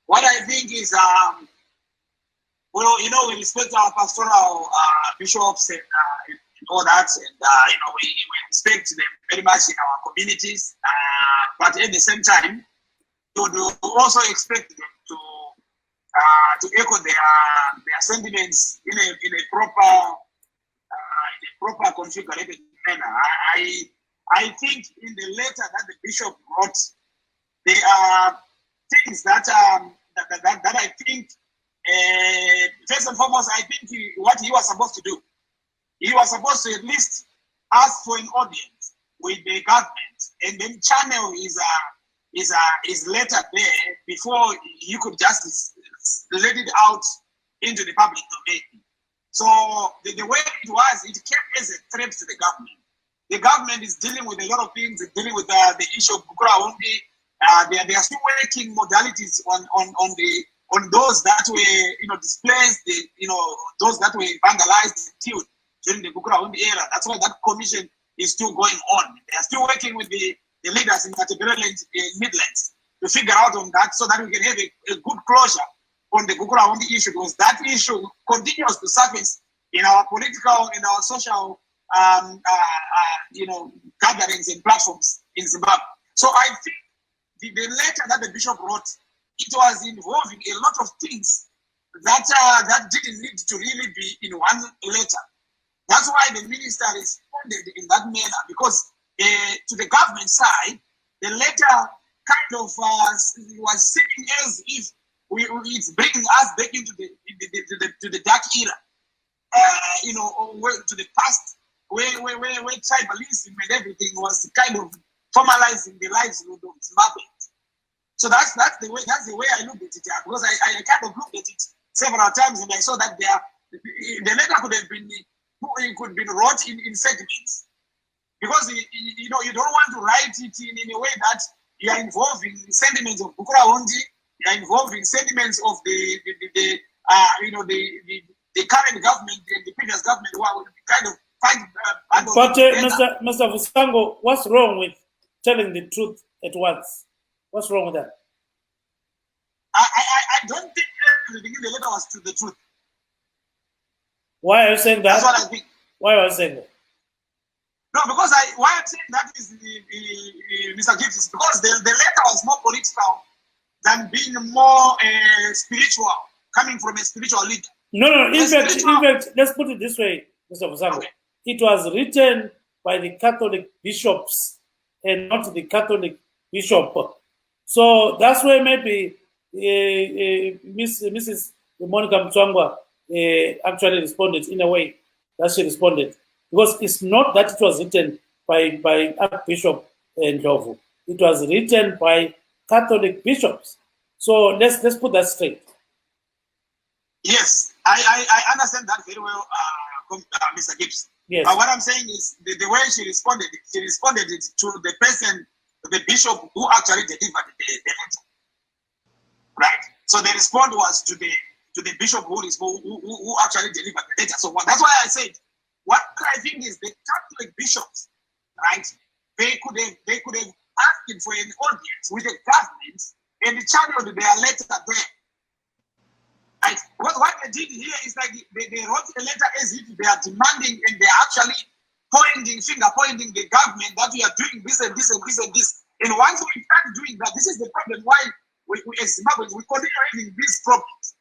what I think is, well, we respect our pastoral bishops and all that, and we respect them very much in our communities. But at the same time, we would also expect them to echo their sentiments in a proper configured manner. I think in the letter that the bishop wrote, there are things that I think. First and foremost, I think what he was supposed to do, he was supposed to at least ask for an audience with the government and then channel his letter there before you could just let it out into the public domain. So the way it was, it came as a threat to the government. The government is dealing with a lot of things, dealing with the issue of Bukurahundi. They are still working modalities on those that were displaced, those that were vandalized, killed during the Bukurahundi era. That's why that commission is still going on. They are still working with the leaders in Matabele Midlands to figure out on that so that we can have a good closure on the Bukurahundi issue, because that issue continues to surface in our political, in our social gatherings and platforms in Zimbabwe. So I think the letter that the bishop wrote, it was involving a lot of things that didn't need to really be in one letter. That's why the minister responded in that manner, because to the government side, the letter kind of was seeming as if it's bringing us back into the dark era, to the past, where tribalism and everything was kind of formalizing the lives of Zimbabweans. So that's the way I looked at it, because I kind of looked at it several times and I saw that the letter could have been wrote in segments, because you don't want to write it in a way that you are involving sentiments of Bukurahundi, you are involving sentiments of the current government and the previous government, who are kind of fight. But Mr. Vusango, what's wrong with telling the truth at once? What's wrong with that? I don't think everything in the letter was the truth. Why are you saying that? That's what I think. Why are you saying that? No, because why I'm saying that is Mr. Gibbs is because the letter was more political than being more spiritual, coming from a spiritual leader. No. In fact, let's put it this way, Mr. Fusango. Okay. It was written by the Catholic bishops and not the Catholic bishop. So that's where maybe Mrs. Monica Mtswangwa actually responded in a way that she responded. Because it's not that it was written by Archbishop Ndlovu. It was written by Catholic bishops. So let's put that straight. Yes, I understand that very well, Mr. Gibbs. Yes. But what I'm saying is the way she responded to the person, the bishop who actually delivered the letter. Right. So the response was to the bishop who actually delivered the letter. So that's why I said what I think is the Catholic bishops, right? They could have asked for an audience with the government and channeled their letter there. Right? What they did here is like they wrote a letter as if they are demanding and they are actually finger pointing the government that we are doing this and this and this and this. And once we start doing that, this is the problem why we as Zimbabweans we continue having these problems.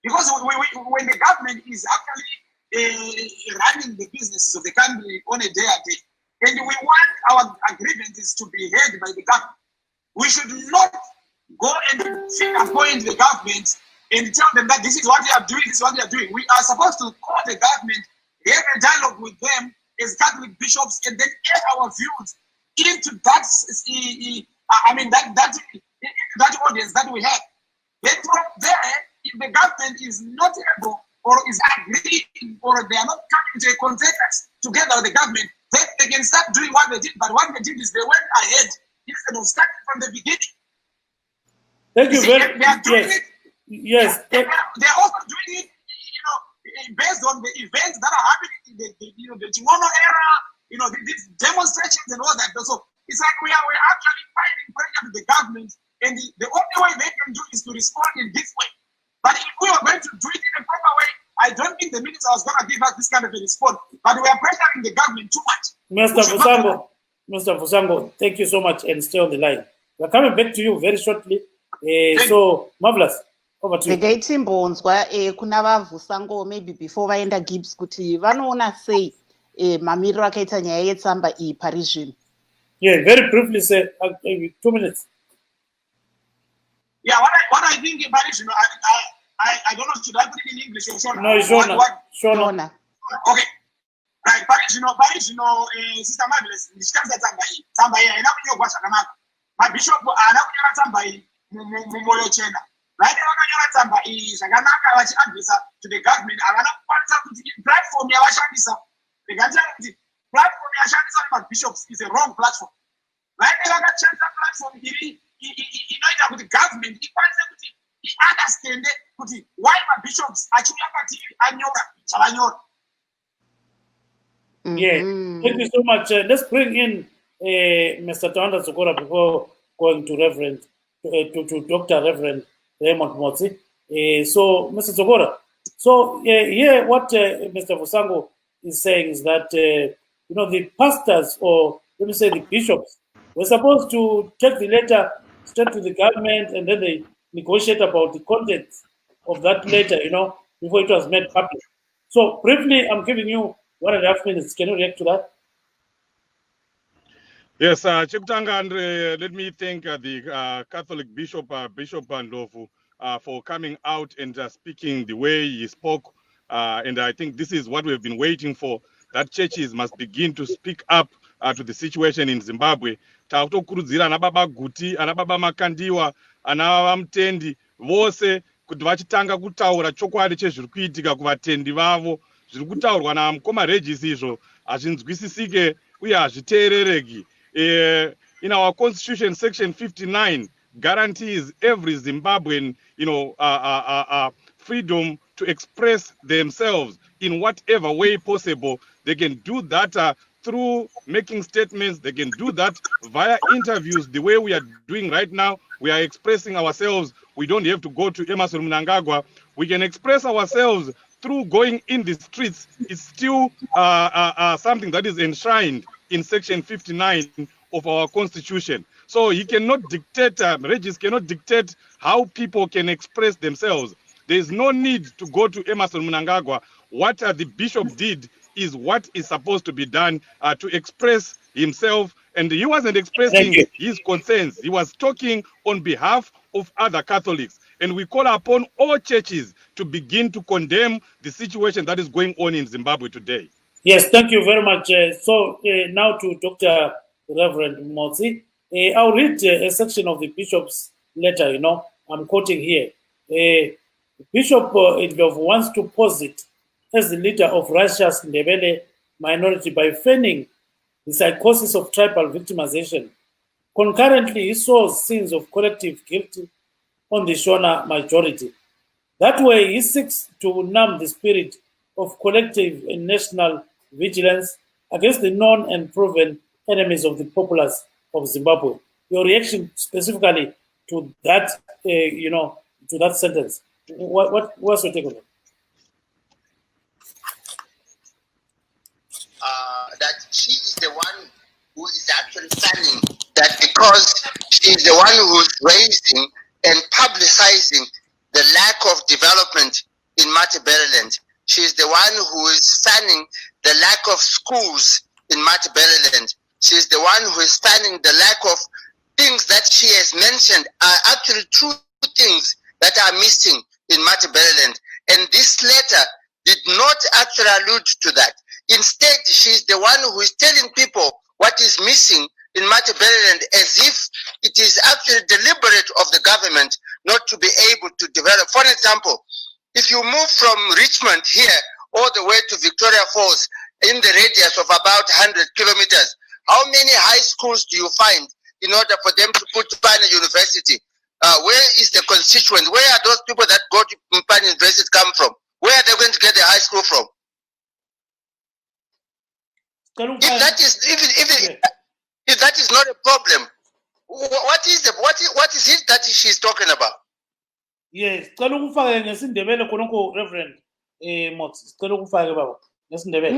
Because when the government is actually running the businesses of the country on a day-to-day, and we want our grievances to be heard by the government, we should not go and finger point the government and tell them that this is what they are doing, this is what they are doing. We are supposed to call the government, have a dialogue with them as Catholic bishops, and then add our views into that. That audience that we have. Then from there, if the government is not able or is agreeing or they are not coming to a consensus together with the government, then they can start doing what they did. But what they did is they went ahead instead of starting from the beginning. Thank you very much. Yes. They're also doing it, based on the events that are happening in the Chimono era, these demonstrations and all that. So it's like we're actually fighting pressure to the government, and the only way they can do is to respond in this way. But if we are going to do it in a proper way, I don't think the minister was going to give us this kind of a response. But we are pressuring the government too much. Mr. Fusango, thank you so much, and stay on the line. We're coming back to you very shortly. So, Marvelous. Ndingaimbonzwa kuna vaVusango maybe before vaenda Gibbs kuti vanoona sei mamiriro akaita nyaya yetsamba iyi pari zvino. Yeah, very briefly say 2 minutes. Yeah, what I think about it, I don't know, should I put it in English or Shona? No, Shona. Okay. Right, Parishino, Sister Marvelous, ndichitamisa tsamba iyi haina kunyorwa zvakanaka. Mabishop haana kunyora tsamba iyi mumoyo chena. Vaide vakanyora tsamba iyi zvakanaka vachiadresa to the government, havana kukwanisa kuti platform yavashandisa, ndingataura kuti platform yashandiswa nemabishops is a wrong platform. Vaide vakashandisa platform inoita kuti government ikwanise kuti iunderstande kuti why mabishops achiuya kwatiri anyora zvavanyora. Yeah, thank you so much. Let's bring in Mr. Tawanda Zokora before going to Reverend, to Dr. Reverend Raymond Motsi. So, Mr. Zokora, here what Mr. Fusango is saying is that, the pastors, or let me say the bishops, were supposed to take the letter straight to the government, and then they negotiate about the content of that letter, before it was made public. So, briefly, I'm giving you 1.5 minutes. Can you react to that? Yes, Chekutanga, and let me thank the Catholic Bishop Ndlovu for coming out and speaking the way he spoke. And I think this is what we've been waiting for, that churches must begin to speak up to the situation in Zimbabwe. Takutokurudzira ana baba Guti, ana baba Makandiwa, ana Mtendi, vose kuti vachitanga kutaura chokwadi chezviri kuitika kuvatendi vavo. Zviri kutaurwa namukoma Regis izvo hazvinzwisisike uye hazviteerereki. In our constitution, section 59 guarantees every Zimbabwean, freedom to express themselves in whatever way possible. They can do that through making statements. They can do that via interviews, the way we are doing right now. We are expressing ourselves. We don't have to go to Emerson Mnangagwa. We can express ourselves through going in the streets. It's still something that is enshrined in section 59 of our constitution. So he cannot dictate, Regis cannot dictate how people can express themselves. There is no need to go to Emerson Mnangagwa. What the bishop did is what is supposed to be done to express himself. And he wasn't expressing his concerns. He was talking on behalf of other Catholics. And we call upon all churches to begin to condemn the situation that is going on in Zimbabwe today. Yes, thank you very much. Now to Dr. Reverend Motsi. I'll read a section of the bishop's letter, I'm quoting here. Bishop Idlov wants to posit as the leader of Russia's Ndebele minority by feigning the psychosis of tribal victimization. Concurrently, he sows scenes of collective guilt on the Shona majority. That way, he seeks to numb the spirit of collective and national vigilance against the known and proven enemies of the populace of Zimbabwe. Your reaction specifically to that, to that sentence. What's your take on it? That she is the one who is actually planning that, because she is the one who is raising and publicizing the lack of development in Matabeleland. She is the one who is fanning the lack of schools in Matabeleland. She is the one who is fanning the lack of things that she has mentioned are actually true things that are missing in Matabeleland. And this letter did not actually allude to that. Instead, she is the one who is telling people what is missing in Matabeleland, as if it is actually deliberate of the government not to be able to develop. For example, if you move from Richmond here all the way to Victoria Falls in the radius of about 100 kilometers, how many high schools do you find in order for them to put Mpane University? Where is the constituent? Where are those people that go to Mpane University come from? Where are they going to get the high school from? If that is if that is not a problem, what is it that she's talking about? Yes, cela ukufake ngesindebele khonokho Reverend Motsi, cela ukufake baba ngesindebele.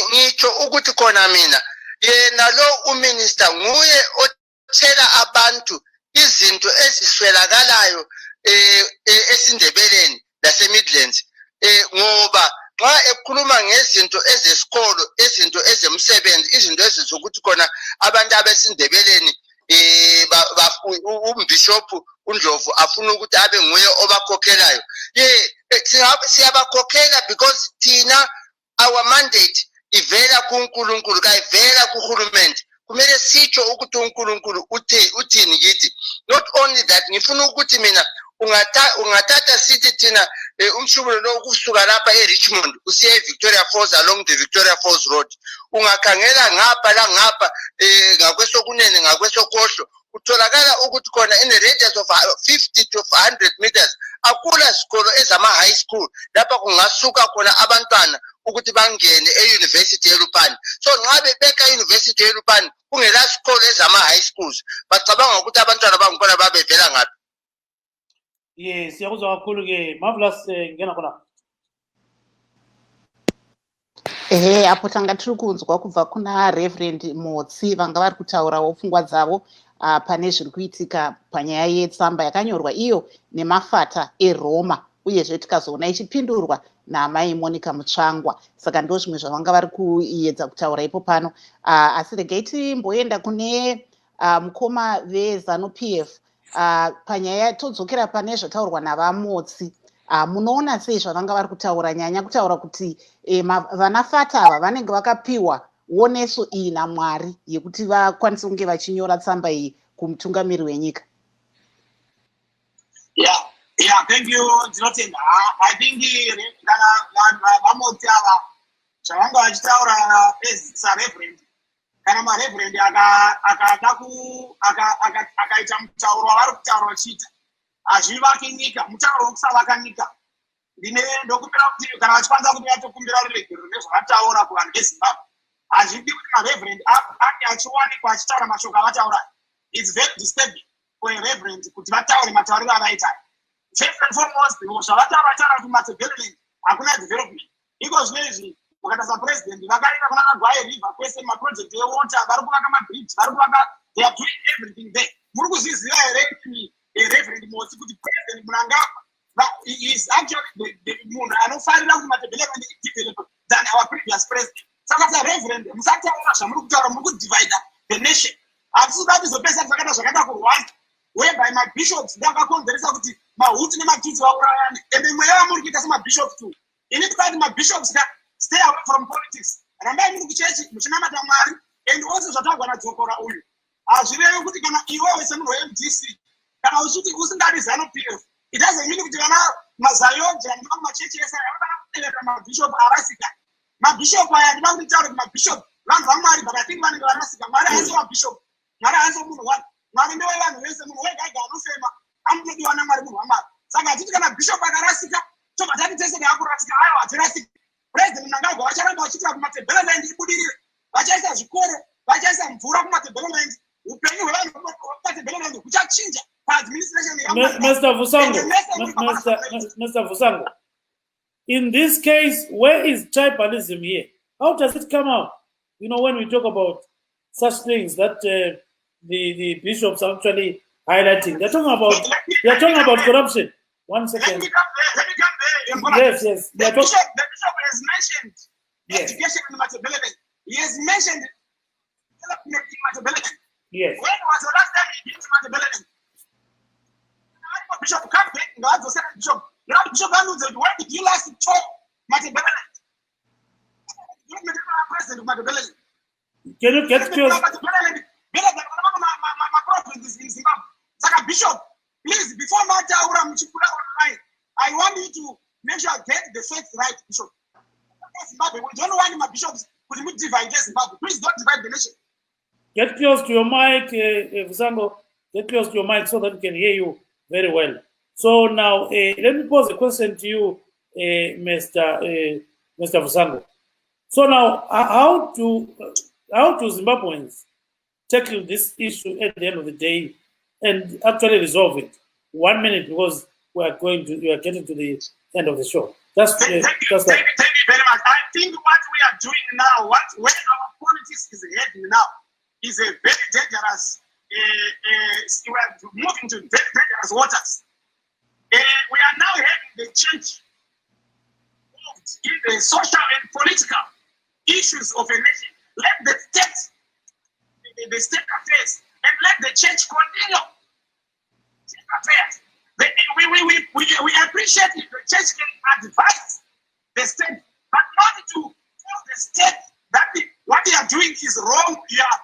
Ngitsho ukuthi khona mina yena lo uminister nguye otshela abantu izinto eziswelakalayo esindebeleni laseMidlands, ngoba xa ekhuluma ngezinto ezesikolo, izinto ezemsebenzi, izinto ezizokuthi khona abantu abesindebeleni umbishophu uNdlovu afuna ukuthi abe nguye obakhokhelayo. Siyabakhokhela because thina our mandate ivela kuNkulunkulu, kayivela kuhulumende. Kumele sitsho ukuthi uNkulunkulu uthini kithi. Not only that, ngifuna ukuthi mina ungathatha sithi thina umshubulo lo ukusuka lapha eRichmond usiye eVictoria Falls along the Victoria Falls Road, ungakhangela ngapha la ngapha ngakwesokunene ngakwesokhohlo utholakala ukuthi khona in a radius of 50 to 100 meters akula sikolo ezama high school lapha kungasuka khona abantwana ukuthi bangene eUniversity yeLupane. So nxa bebeka eUniversity yeLupane kungela sikolo ezama high schools, bacabanga ukuthi abantwana bangkhona babevela ngaphi. Yes, siyakuzwa kakhulu ke Marvelous ngena khona. Apo tanga tiri kunzwa kubva kuna Reverend Motsi vanga vari kutaurawo pfungwa dzavo pane zviri kuitika panyaya yetsamba yakanyorwa iyo nemafata eRoma, uyezve tikazoona ichipindurwa naamai Monica Mutsvangwa. Saka ndo zvimwe zvavanga vari kuedza kutaura ipo pano. Asi regai timboenda kune mukoma veZanu-PF. Panyaya todzokera pane zvataurwa navaMotsi. Munoona sei zvavanga vari kutaura, nyanya kutaura kuti vanafata ava vanenge vakapiwa woneso iyi naMwari yekuti vakwanise kunge vachinyora tsamba iyi kumutungamiri wenyika? Yeah, thank you. I think vaMotsi ava zvavanga vachitaura esaReverend, kana maReverend akaita mutauro wavari kutaura vachiita hazvivaki nyika, mutauro wokusavaka nyika. Ndokumbira kuti kana vachikwanisa kuti vatokumbira ruregero nezvavataura kuvanhu veZimbabwe, hazvidi kuti maReverend ange achiwanikwa achitaura mashoko avataura. It's very disturbing for a Reverend kuti vataure matauriro avaita. First and foremost, zvavataura kuti Matabeleland hakuna development. Iko zvinezvi Mukatasa president, vakaenda kuna Magwaye River, kwese maproject ewater, vari kuvaka mabridge, vari kuvaka, they are doing everything there. Muri kuzviziva here Reverend Motsi kuti President Mnangagwa is actually the munhu anofarira kuti madevelopment develop than our previous president. Saka Reverend, musataura zvamuri kutaura, muri kudivide the nation. Hatisi kuti zvopesa zvakaita zvakaita kurwanda, whereby mabishops ndakakonzeresa kuti mahuti nematutsi vaurayane, ende mweya vamuri kuita semabishops too. Initi kuti mabishops stay away from politics. Rambai muri kuchechi muchinamata Mwari, and also zvataurwa nadzokora uyu. Hazvirevi kuti kana iwewe semunhu weMDC kana uchiti usingadi ZANU-PF, it doesn't mean kuti kana mazayonje nemamwe machechi ese anofana kuteerera mabhishop arasika. Mabhishop aya ndinoda kuti taure kuti mabhishop vanhu vaMwari, but I think vanenge varasika. Mwari haasi mabhishop, Mwari haasi munhu wani. Mwari ndewe vanhu vese, munhu wega ega anofema anodiwa naMwari, munhu waMwari. Saka hatiti kana bhishop akarasika tobva tati tese neakurasika, aiwa hatirasika. President Mnangagwa vacharamba vachiitira kuti madevelopment ibudirire, vachaisa zvikoro, vachaisa mvura kumadevelopment. Upenyu hwevanhu kumadevelopment huchachinja paadministration Mr. Vusango, in this case, where is tribalism here? How does it come out? You know, when we talk about such things that the bishops are actually highlighting, they're talking about corruption. 1 second. Let me come there. Yes. The bishop has mentioned education in Matabeleland. He has mentioned development in Matabeleland. Yes. When was the last time he been to Matabeleland? Bishop come back, God was saying Bishop. Now Bishop said, when did you last talk Matabeleland? You make president of Matabeleland. Can you get close? My province is in Zimbabwe. Saka Bishop, please, before Mata Ura Michipura online, I want you to make sure I get the facts right, Bishop. Zimbabwe, we don't want my bishops to divide Zimbabwe. Please don't divide the nation. Get close to your mic, Vusango. Get close to your mic so that we can hear you very well. So now, let me pose a question to you, Mr. Vusango. So now, how do Zimbabweans tackle this issue at the end of the day and actually resolve it? 1 minute, because we are getting to the end of the show. Thank you very much. I think what we are doing now, where our politics is heading now, is a very dangerous. We are moving to very dangerous waters. We are now having the change in the social and political issues of a nation. Let the state affairs, and let the church continue. State affairs. We appreciate if the church can advise the state, but not to tell the state that what they are doing is wrong. You are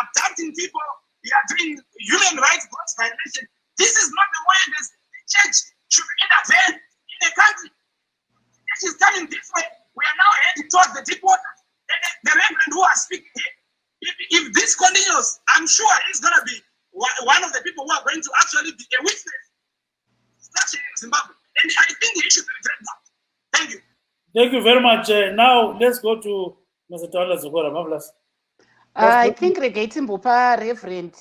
abducting people. You are doing human rights violation. This is not the way the church should intervene in a country. It is coming this way. We are now heading towards the deep water. The reverend who are speaking here, if this continues, I'm sure he's going to be one of the people who are going to actually be a witness in Zimbabwe. And I think he should regret that. Thank you. Thank you very much. Now, let's go to Mr. Tawala Zugora. Marvelous. I think regai timbopa Reverend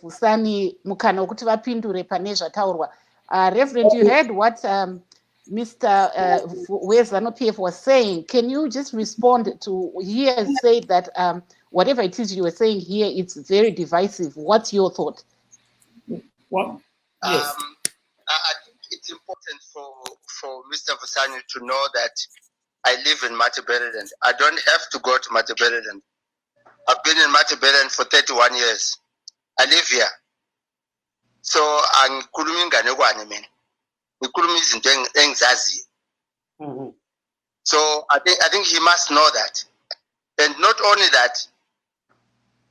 Vusani mukana wekuti vapindure pane zvataurwa. Reverend, you heard what Mr. ZANU-PF was saying. Can you just respond to, he has said that whatever it is you were saying here, it's very divisive. What's your thought? Well, yes. I think it's important for Mr. Vusani to know that I live in Matabeleland. I don't have to go to Matabeleland. I've been in Matabeleland for 31 years. I live here. So I'm So I think he must know that. And not only that,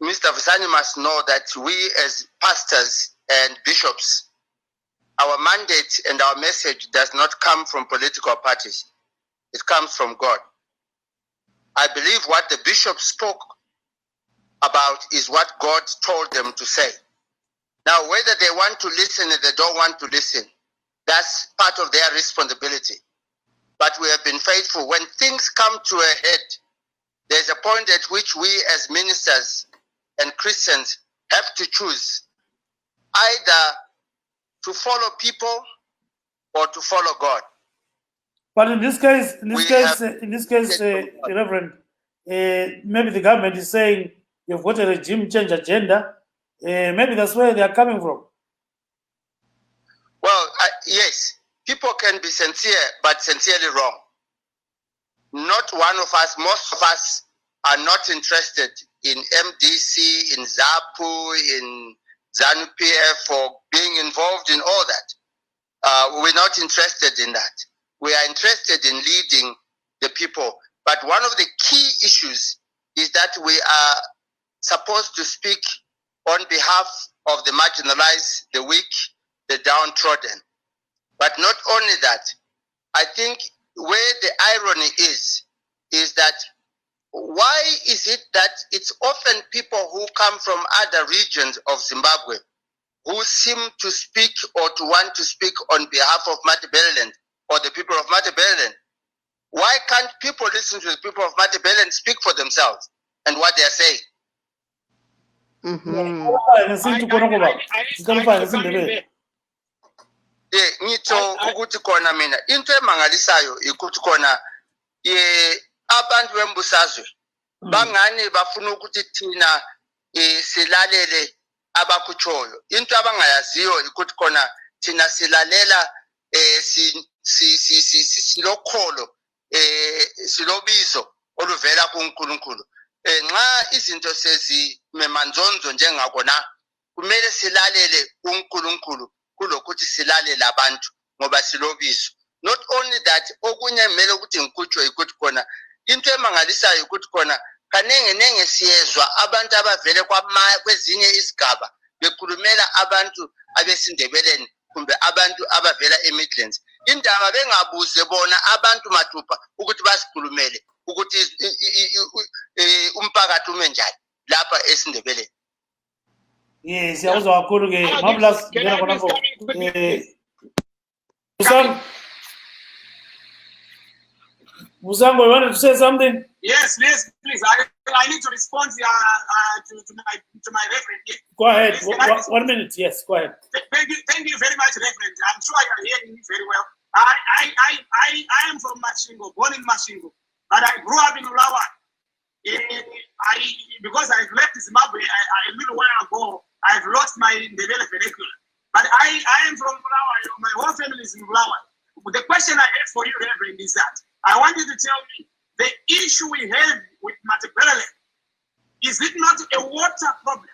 Mr. Vusani must know that we as pastors and bishops, our mandate and our message does not come from political parties. It comes from God. I believe what the bishop spoke about is what God told them to say. Now, whether they want to listen or they don't want to listen, that's part of their responsibility. But we have been faithful. When things come to a head, there's a point at which we as ministers and Christians have to choose either to follow people or to follow God. But in this case, have- Reverend, maybe the government is saying you've got a regime change agenda. Maybe that's where they are coming from. Well, yes, people can be sincere, but sincerely wrong. Not one of us, most of us are not interested in MDC, in ZAPU, in ZANU-PF, or being involved in all that. We're not interested in that. We are interested in leading the people. But one of the key issues is that we are supposed to speak on behalf of the marginalized, the weak, the downtrodden. But not only that, I think where the irony is that why is it that it's often people who come from other regions of Zimbabwe who seem to speak or to want to speak on behalf of Matabeleland or the people of Matabeleland? Why can't people listen to the people of Matabeleland speak for themselves and what they are saying? Ngitsho ukuthi khona mina into emangalisayo ikuthi khona abantu bembusazwe bangani bafuna ukuthi thina silalele abakutshoyo. Into abangayaziyo ikuthi khona thina silalela silokholo silobizo oluvela kuNkulunkulu. Nxa izinto sezimemanzonzo njengakona kumele silalele uNkulunkulu kulokuthi silalele abantu ngoba silobizo. Not only that, okunye kumele ukuthi ngikutshwe ikuthi khona into emangalisayo ikuthi khona kanenge siyezwa abantu abavele kwezinye isigaba bekhulumela abantu abesindebeleni kumbe abantu abavela eMidlands. Indaba bengabuze bona abantu mathupha ukuthi basikhulumele ukuthi umphakathi ume njani lapha esindebeleni. Yes, siyawuzwa kakhulu ke Marvelous ngena khonapho. Musango, you wanted to say something? Yes, please. I need to respond to my reverend. Go ahead. 1 minute. Yes, go ahead. Thank you very much, Reverend. I'm sure you are hearing me very well. I am from Mashingo, born in Mashingo, but I grew up in Ulawa. Because I've left Zimbabwe a little while ago, I've lost my Ndebele vernacular. But I am from Ulawa. My whole family is in Ulawa. The question I have for you, Reverend, is that I want you to tell me the issue we have with Matabeleland, is it not a water problem?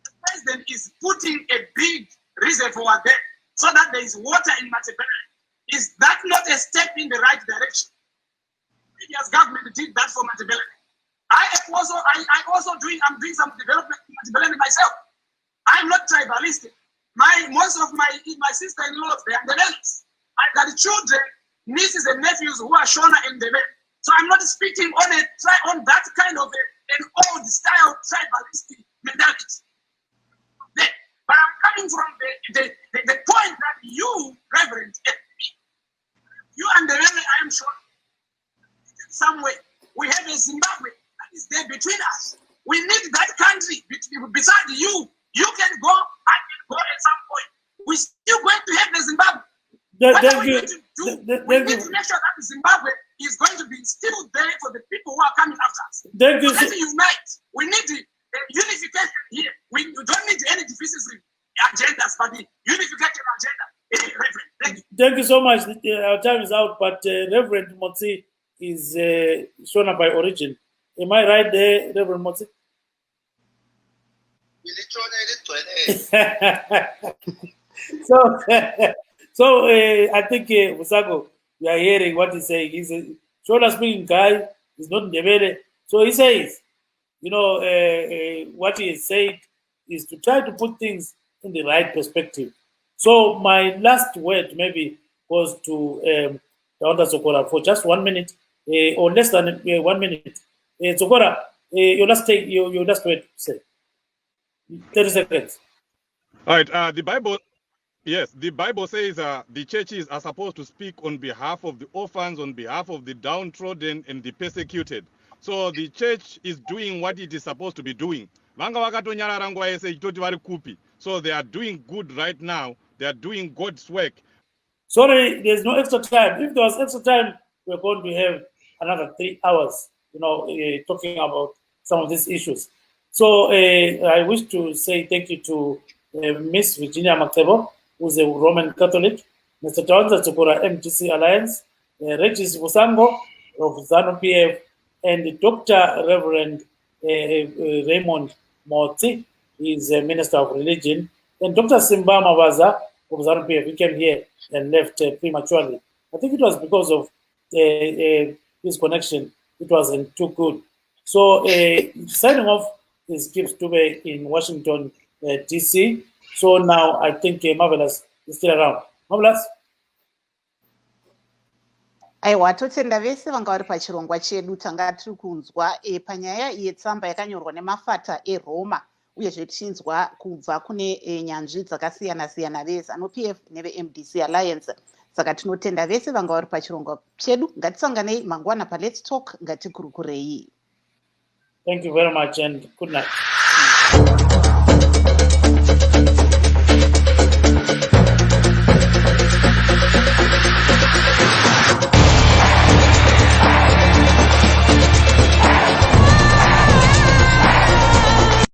The president is putting a big reservoir there so that there is water in Matabeleland. Is that not a step in the right direction? The previous government did that for Matabeleland. I'm doing some development in Matabeleland myself. I'm not tribalistic. Most of my sister-in-laws, they are Ndebelans. I got children, nieces and nephews who are Shona and Ndebele. So I'm not speaking on that kind of an old style tribalistic mentality. But I'm coming from the point that you, Reverend, you and Ndebele, I am sure, somewhere we have a Zimbabwe that is there between us. We need that country beside you. You can go, I can go at some point. We're still going to have the Zimbabwe. Thank you. We need to make sure that Zimbabwe is going to be still there for the people who are coming after us. Thank you. Let's unite. We need the unification here. We don't need any divisive agendas, but the unification agenda. Thank you. Thank you so much. Our time is out, but Reverend Motsi is Shona by origin. Am I right there, Reverend Motsi? So I think Musago, you are hearing what he's saying. He's a Shona speaking guy. He's not Ndebele. So he says, what he has said is to try to put things in the right perspective. So my last word maybe was to Dr. Sokora for just 1 minute or less than 1 minute. Sokora, your last word to say. 30 seconds. All right. The Bible says the churches are supposed to speak on behalf of the orphans, on behalf of the downtrodden and the persecuted. So the church is doing what it is supposed to be doing. So they are doing good right now. They are doing God's work. Sorry, there's no extra time. If there was extra time, we're going to have another 3 hours, talking about some of these issues. So I wish to say thank you to Miss Virginia Maktebo, who's a Roman Catholic, Mr. Tawanza Tsukura, MTC Alliance, Regis Busango of ZANU-PF, and Dr. Reverend Raymond Moti, he's a Minister of Religion, and Dr. Simba Mabaza of ZANU-PF. He came here and left prematurely. I think it was because of his connection. It wasn't too good. So signing off is Gibbs Dube in Washington, D.C. So now I think Marvelous is still around. Marvelous? aiwa totenda vese vanga vari pachirongwa chedu tanga tiri kunzwa panyaya yetsamba yakanyorwa nemafata eroma uyezve tichinzwa kubva kune nyanzvi dzakasiyana-siyana veZANU-PF neveMDC Alliance. Saka tinotenda vese vanga vari pachirongwa chedu. Ngatisanganei mangwana paLiveTalk, ngatikurukurei. Thank you very much and good night.